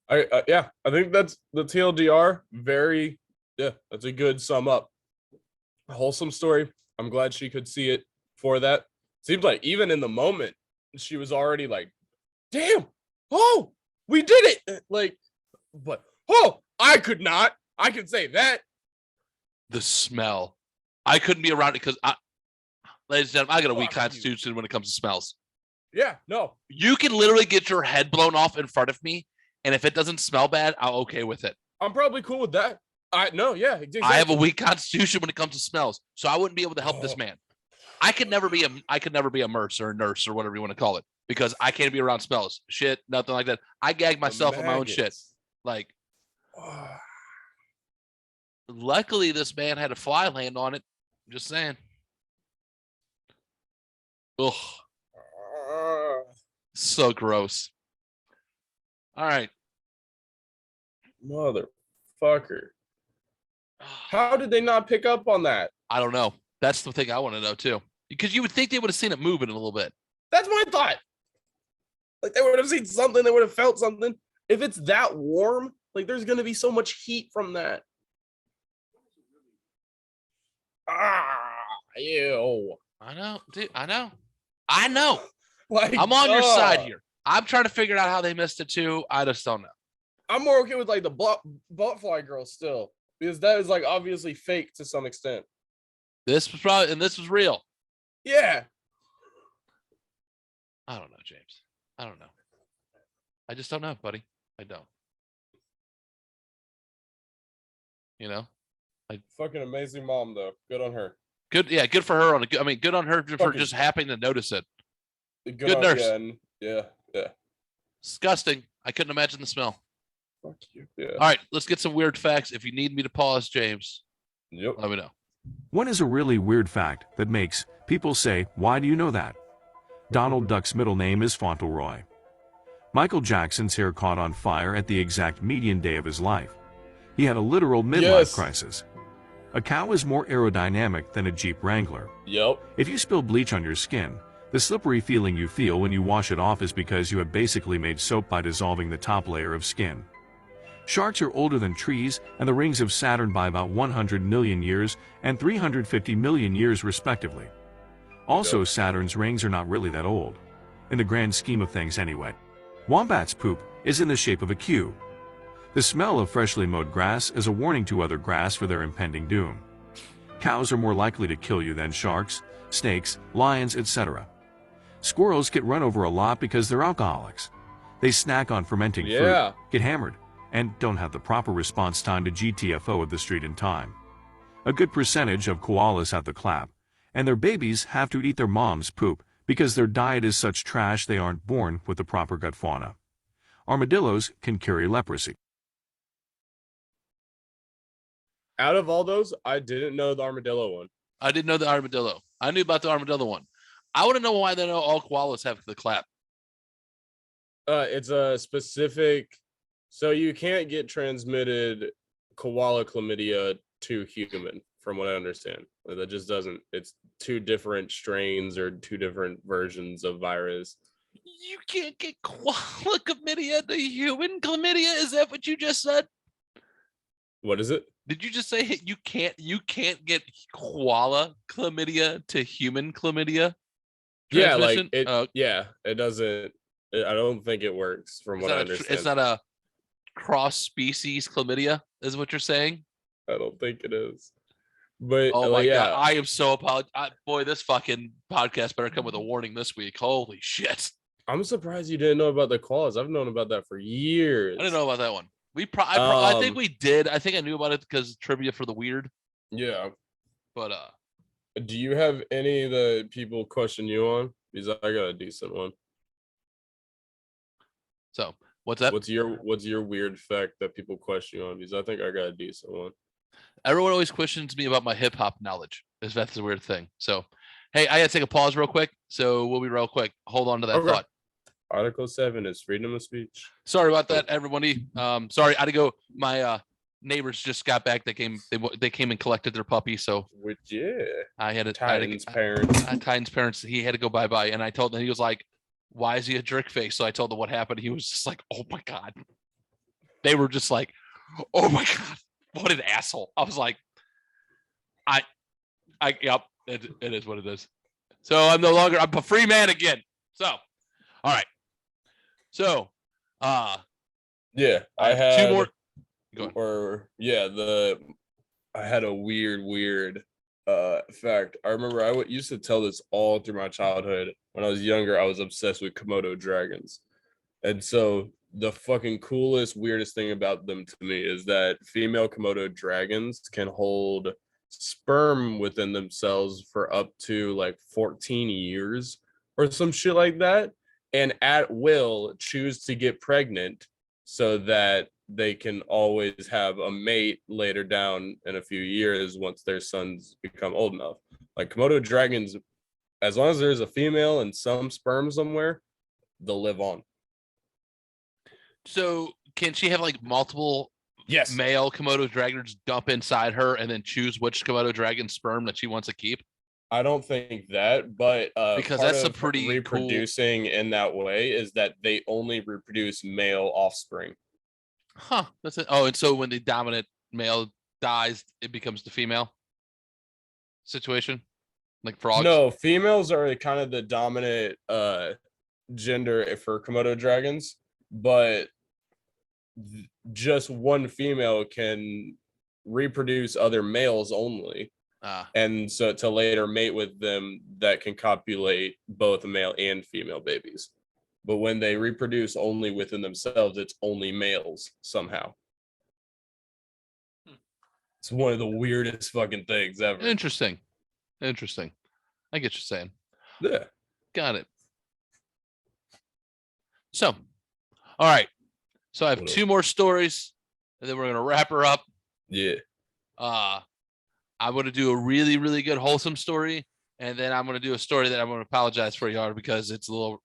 Yeah, I think that's the TLDR. That's a good sum up. A wholesome story. I'm glad she could see it for that. Seems like even in the moment, she was already like, damn, oh, we did it. Like, but, oh, I could not. I can say that. The smell. I couldn't be around it because ladies and gentlemen, I got a weak constitution when it comes to smells. Yeah, no. You can literally get your head blown off in front of me, and if it doesn't smell bad, I'm okay with it. I'm probably cool with that. Exactly. I have a weak constitution when it comes to smells, so I wouldn't be able to help this man. I could never be a nurse or a nurse or whatever you want to call it, because I can't be around smells. Shit, nothing like that. I gag myself with my own shit. Like, luckily this man had a fly land on it. I'm just saying. Ugh. So gross. All right. Motherfucker. How did they not pick up on that? I don't know. That's the thing I want to know too. Because you would think they would have seen it moving a little bit. That's my thought. Like they would have seen something, they would have felt something. If it's that warm, like there's gonna be so much heat from that. Ew. I know, dude. I know. Like, I'm on your side here. I'm trying to figure out how they missed it too. I just don't know. I'm more okay with like the butterfly girl still, because that is like obviously fake to some extent. This was real. Yeah. I don't know, James. I don't know. I just don't know, buddy. I don't. You know? Fucking amazing mom though. Good on her. Good, yeah, good for her. Good on her for just happening to notice it. Good nurse. Yeah. Disgusting. I couldn't imagine the smell. Fuck you. Yeah. All right, let's get some weird facts. If you need me to pause, James, let me know. What is a really weird fact that makes people say, "Why do you know that?" Donald Duck's middle name is Fauntleroy. Michael Jackson's hair caught on fire at the exact median day of his life. He had a literal midlife crisis. A cow is more aerodynamic than a Jeep Wrangler. Yep. If you spill bleach on your skin, the slippery feeling you feel when you wash it off is because you have basically made soap by dissolving the top layer of skin. Sharks are older than trees and the rings of Saturn by about 100 million years and 350 million years respectively. Also, Saturn's rings are not really that old, in the grand scheme of things anyway. Wombat's poop is in the shape of a Q. The smell of freshly mowed grass is a warning to other grass for their impending doom. Cows are more likely to kill you than sharks, snakes, lions, etc. Squirrels get run over a lot because they're alcoholics. They snack on fermenting fruit, get hammered, and don't have the proper response time to GTFO of the street in time. A good percentage of koalas have the clap, and their babies have to eat their mom's poop because their diet is such trash they aren't born with the proper gut fauna. Armadillos can carry leprosy. Out of all those, I didn't know the armadillo one. I didn't know the armadillo. I knew about the armadillo one. I want to know why they know all koalas have the clap. It's a specific, so you can't get transmitted koala chlamydia to human, from what I understand. That just doesn't. It's 2 different strains or 2 different versions of virus. You can't get koala chlamydia to human chlamydia? Is that what you just said? What is it? Did you just say you can't get koala chlamydia to human chlamydia Yeah, transmission? like it. Yeah, it doesn't. I don't think it works from what I understand. It's not a cross species chlamydia, is what you're saying? I don't think it is. But Oh my like, god, yeah, I am so boy, this fucking podcast better come with a warning this week. Holy shit! I'm surprised you didn't know about the claws. I've known about that for years. I didn't know about that one. I think Um, we did. I think I knew about it because trivia for the weird. Yeah. But Do you have any that people question you on? Because I got a decent one. so what's that? What's your weird fact that people question you on? Because I think I got a decent one. Everyone always questions me about my hip hop knowledge. If that's the weird thing. So, hey, I gotta take a pause real quick. So we'll be real quick. Hold on to that Okay. thought. Article 7 is freedom of speech. Sorry about that, everybody. Sorry, I had to go. My neighbors just got back. They came and collected their puppy. So Which yeah, I had to. Titan's parents. Titan's parents. He had to go bye, and I told him. He was like, "Why is he a jerk face?" So I told him what happened. He was just like, "Oh my god." They were just like, "Oh my god, what an asshole." I was like, yep, it is what it is. So I'm a free man again. So, all right. So, Yeah, I two had more. Go on. I had a weird fact. I remember I used to tell this all through my childhood. When I was younger, I was obsessed with Komodo dragons. And so the fucking coolest, weirdest thing about them to me is that female Komodo dragons can hold sperm within themselves for up to like 14 years or some shit like that, and at will choose to get pregnant so that they can always have a mate later down in a few years once their sons become old enough. Like Komodo dragons, as long as there's a female and some sperm somewhere, they'll live on. So can she have like multiple Yes. male Komodo dragons dump inside her and then choose which Komodo dragon sperm that she wants to keep? I don't think that, but Because part that's a of pretty reproducing in that way is that they only reproduce male offspring. Huh. That's it. Oh, and so when the dominant male dies, it becomes the female situation, like frogs. No, females are kind of the dominant gender for Komodo dragons, but just one female can reproduce other males only. And so to later mate with them that can copulate both male and female babies. But when they reproduce only within themselves, it's only males somehow. It's one of the weirdest fucking things ever. Interesting. I get what you're saying. Yeah. Got it. So, all right. So I have two more stories, and then we're gonna wrap her up. Yeah. I'm gonna do a really, really good wholesome story, and then I'm gonna do a story that I'm gonna apologize for y'all because it's a little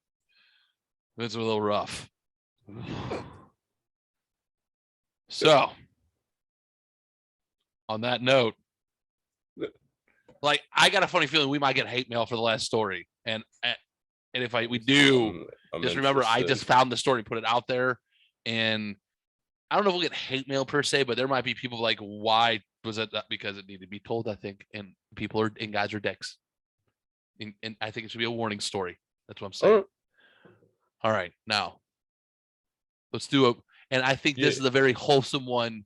rough. So, on that note, like I got a funny feeling we might get hate mail for the last story, and if we do, just remember I just found the story, put it out there, and I don't know if we'll get hate mail per se, but there might be people like, why was it that? Because it needed to be told, I think, and guys are dicks, and I think it should be a warning story. That's what I'm saying. All right, now let's do it, and I think this is a very wholesome one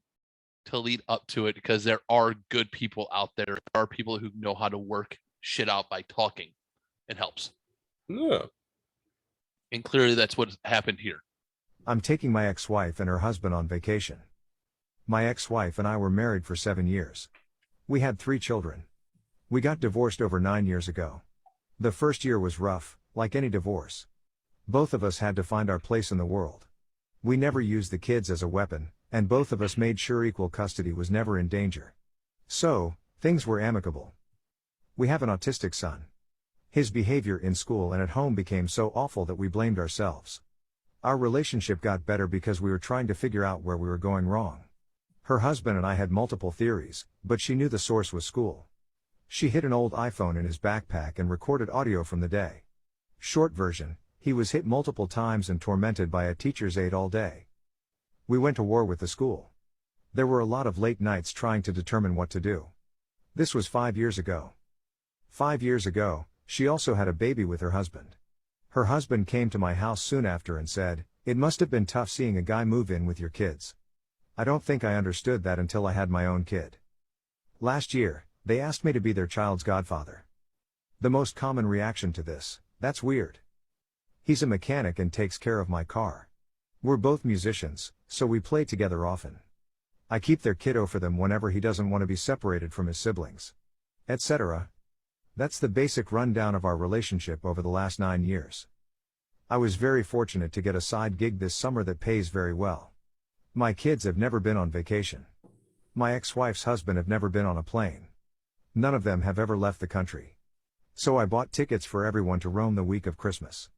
to lead up to it because there are good people out there. There are people who know how to work shit out by talking. It helps. Yeah. And clearly that's what happened here. I'm taking my ex-wife and her husband on vacation. My ex-wife and I were married for 7 years. We had 3 children. We got divorced over 9 years ago. The first year was rough, like any divorce. Both of us had to find our place in the world. We never used the kids as a weapon, and both of us made sure equal custody was never in danger. So, things were amicable. We have an autistic son. His behavior in school and at home became so awful that we blamed ourselves. Our relationship got better because we were trying to figure out where we were going wrong. Her husband and I had multiple theories, but she knew the source was school. She hid an old iPhone in his backpack and recorded audio from the day. Short version, he was hit multiple times and tormented by a teacher's aide all day. We went to war with the school. There were a lot of late nights trying to determine what to do. This was 5 years ago. 5 years ago, she also had a baby with her husband. Her husband came to my house soon after and said, "It must have been tough seeing a guy move in with your kids." I don't think I understood that until I had my own kid. Last year, they asked me to be their child's godfather. The most common reaction to this, "That's weird." He's a mechanic and takes care of my car. We're both musicians, so we play together often. I keep their kiddo for them whenever he doesn't want to be separated from his siblings. Etc. That's the basic rundown of our relationship over the last 9 years. I was very fortunate to get a side gig this summer that pays very well. My kids have never been on vacation. My ex-wife's husband have never been on a plane. None of them have ever left the country. So I bought tickets for everyone to roam the week of Christmas.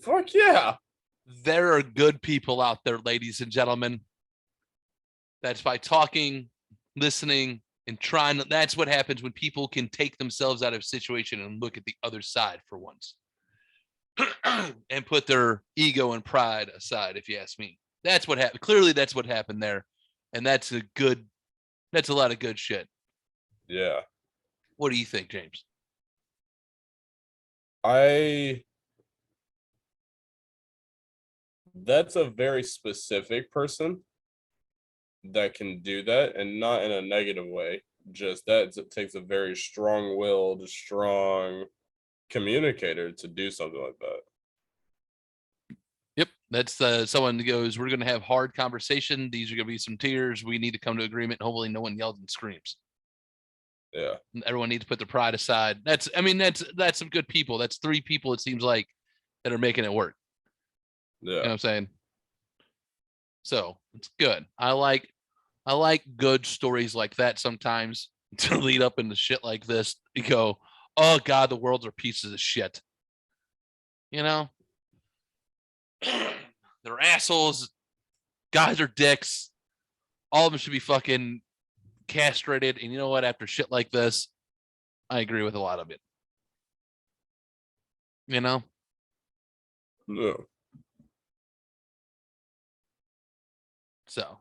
Fuck yeah. There are good people out there, ladies and gentlemen. That's by talking, listening, and trying. That's what happens when people can take themselves out of a situation and look at the other side for once. And put their ego and pride aside, if you ask me. That's what happened. Clearly, that's what happened there. And that's a lot of good shit. Yeah. What do you think, James? That's a very specific person that can do that, and not in a negative way. Just that it takes a very strong-willed, strong communicator to do something like that. Yep, that's someone who goes, "We're going to have hard conversation. These are going to be some tears. We need to come to agreement. Hopefully, no one yells and screams." Yeah, everyone needs to put their pride aside. That's some good people. That's 3 people, it seems like, that are making it work. yeah. You know what I'm saying? So it's good. I like good stories like that sometimes to lead up into shit like this. You go, "Oh God, the world's are pieces of shit." You know? They're assholes. Guys are dicks. All of them should be fucking castrated. And you know what? After shit like this, I agree with a lot of it. You know? No. So.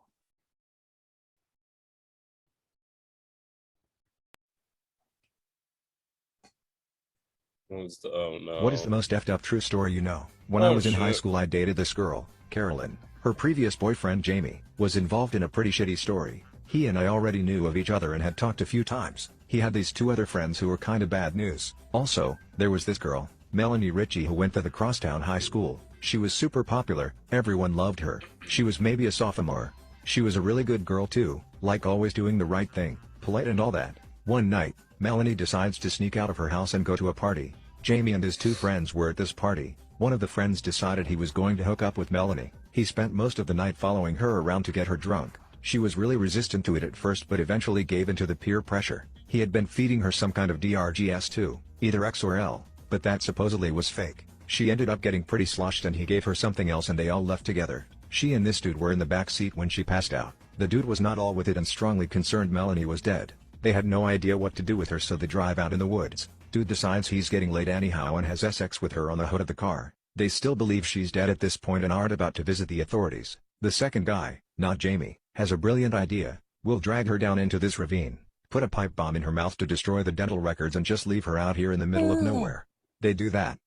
Oh no. What is the most effed up true story you know? When I Oh, was in high shit. school, I dated this girl, Carolyn. Her previous boyfriend, Jamie, was involved in a pretty shitty story. He and I already knew of each other and had talked a few times. He had these 2 other friends who were kinda bad news. Also, there was this girl, Melanie Ritchie, who went to the crosstown high school. She was super popular, everyone loved her. She was maybe a sophomore. She was a really good girl too, like always doing the right thing, polite and all that. One night, Melanie decides to sneak out of her house and go to a party. Jamie and his 2 friends were at this party. One of the friends decided he was going to hook up with Melanie. He spent most of the night following her around to get her drunk. She was really resistant to it at first, but eventually gave in to the peer pressure. He had been feeding her some kind of DRGS too, either X or L, but that supposedly was fake. She ended up getting pretty sloshed and he gave her something else and they all left together. She and this dude were in the back seat when she passed out. The dude was not all with it and strongly concerned Melanie was dead. They had no idea what to do with her, so they drive out in the woods. Dude decides he's getting laid anyhow and has sex with her on the hood of the car. They still believe she's dead at this point and aren't about to visit the authorities. The second guy, not Jamie, has a brilliant idea. We'll drag her down into this ravine, put a pipe bomb in her mouth to destroy the dental records and just leave her out here in the middle of nowhere. They do that.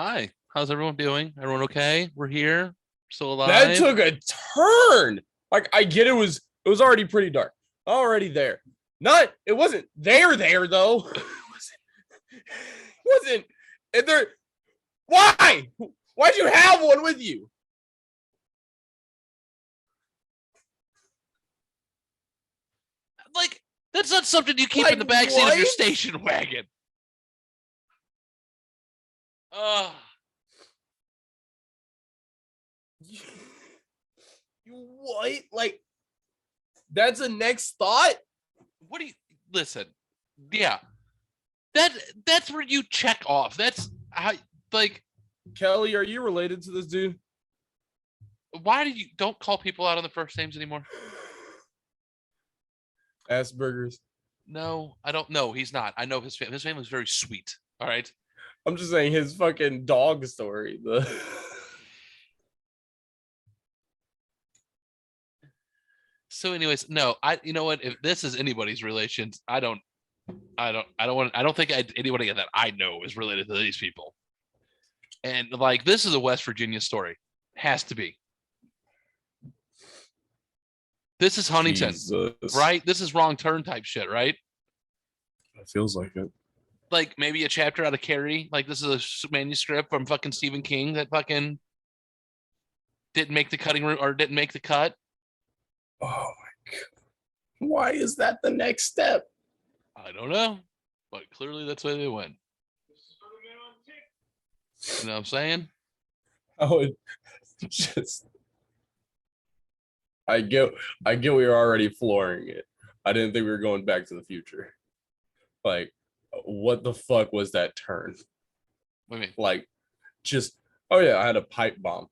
Hi, how's everyone doing? Everyone okay? We're here, still alive. That took a turn. Like, I get it was already pretty dark. Already there. It wasn't there though. It wasn't. And there. Why? Why'd you have one with you? Like, that's not something you keep in the Like, backseat of your what? station wagon. You what? Like, that's a next thought? What do you listen? Yeah, that's where you check off. That's how, like, Kelly, are you related to this dude? Why do you don't call people out on the first names anymore? Asperger's. No, I don't know. He's not. I know his family. His family's very sweet. All right. I'm just saying his fucking dog story. So, anyways, no, you know what? If this is anybody's relations, I don't think anybody that I know is related to these people. And like, this is a West Virginia story. Has to be. This is Huntington, Jesus. right? This is Wrong Turn type shit, right? It feels like it. Like maybe a chapter out of Carrie. Like this is a manuscript from fucking Stephen King that fucking didn't make the cutting room or didn't make the cut. Oh my god. Why is that the next step? I don't know, but clearly that's where they went. You know what I'm saying? I would just. I get we were already flooring it. I didn't think we were going back to the future. Like, what the fuck was that turn? What do you mean? Like, just, oh yeah, I had a pipe bomb.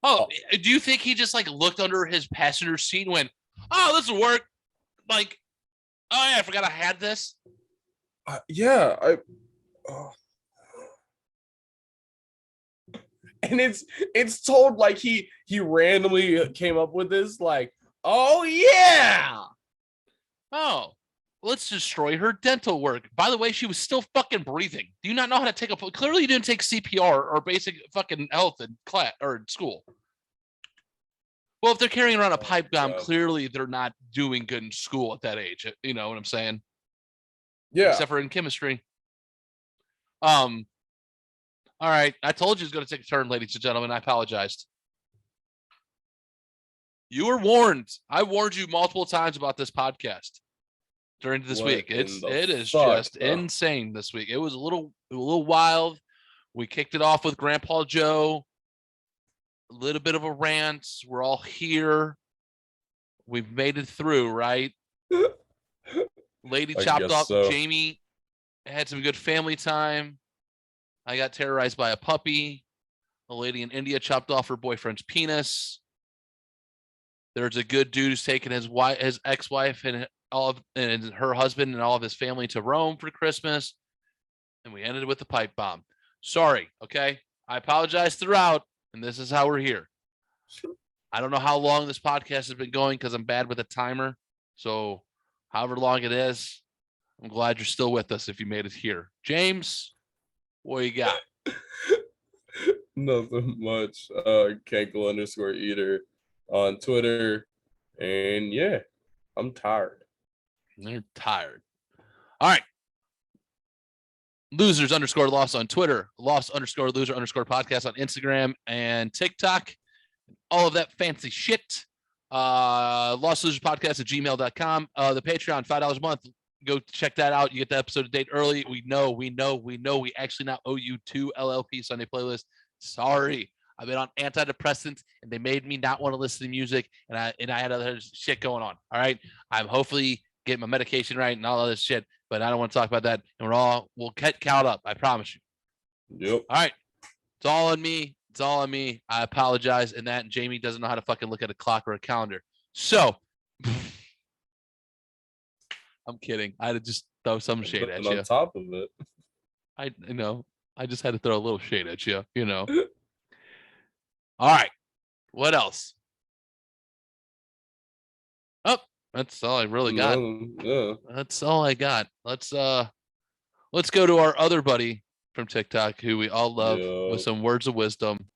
Oh, do you think he just like looked under his passenger seat and went, "Oh, this will work"? Like, oh yeah, I forgot I had this. Yeah, and it's told like he randomly came up with this, like, oh yeah. Oh, let's destroy her dental work. By the way, she was still fucking breathing. Do you not know how to take a? Clearly, you didn't take CPR or basic fucking health in class or in school. Well, if they're carrying around a pipe bomb, clearly they're not doing good in school at that age. You know what I'm saying? Yeah. Except for in chemistry. All right. I told you it was going to take a turn, ladies and gentlemen. I apologized. You were warned. I warned you multiple times about this podcast during this week. It is just insane this week. It was a little wild. We kicked it off with Grandpa Joe. A little bit of a rant. We're all here. We've made it through, right? Lady chopped off. So. Jamie had some good family time. I got terrorized by a puppy. A lady in India chopped off her boyfriend's penis. There's a good dude who's taken his ex-wife and her husband and all of his family to Rome for Christmas. And we ended with the pipe bomb. Sorry, okay? I apologize throughout, and this is how we're here. I don't know how long this podcast has been going because I'm bad with a timer. So however long it is, I'm glad you're still with us if you made it here. James, what you got? Nothing much. Kankle_eater on Twitter. And yeah, I'm tired. You're tired. All right. Losers_lost on Twitter. Lost_loser_ podcast on Instagram and TikTok. All of that fancy shit. Lost Losers Podcast at gmail.com. The Patreon, $5 a month. Go check that out. You get the episode a date early. We know. We actually now owe you 2 LLP Sunday playlists. Sorry. I've been on antidepressants and they made me not want to listen to music. And I had other shit going on. All right. I'm hopefully getting my medication right and all of this shit, but I don't want to talk about that. And we'll get caught up. I promise you. Yep. All right. It's all on me. It's all on me. I apologize. And Jamie doesn't know how to fucking look at a clock or a calendar. So I'm kidding. I had to just throw some shade at you. On top of it. I just had to throw a little shade at you, All right. What else? Oh, that's all I really got. Yeah. That's all I got. Let's go to our other buddy from TikTok who we all love with some words of wisdom.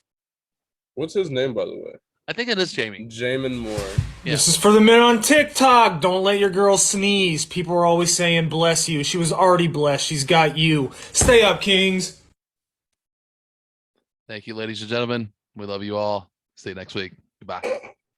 What's his name, by the way? I think it is Jamie. Jamin Moore. Yeah. This is for the men on TikTok. Don't let your girl sneeze. People are always saying bless you. She was already blessed. She's got you. Stay up, kings. Thank you, ladies and gentlemen. We love you all. See you next week. Goodbye.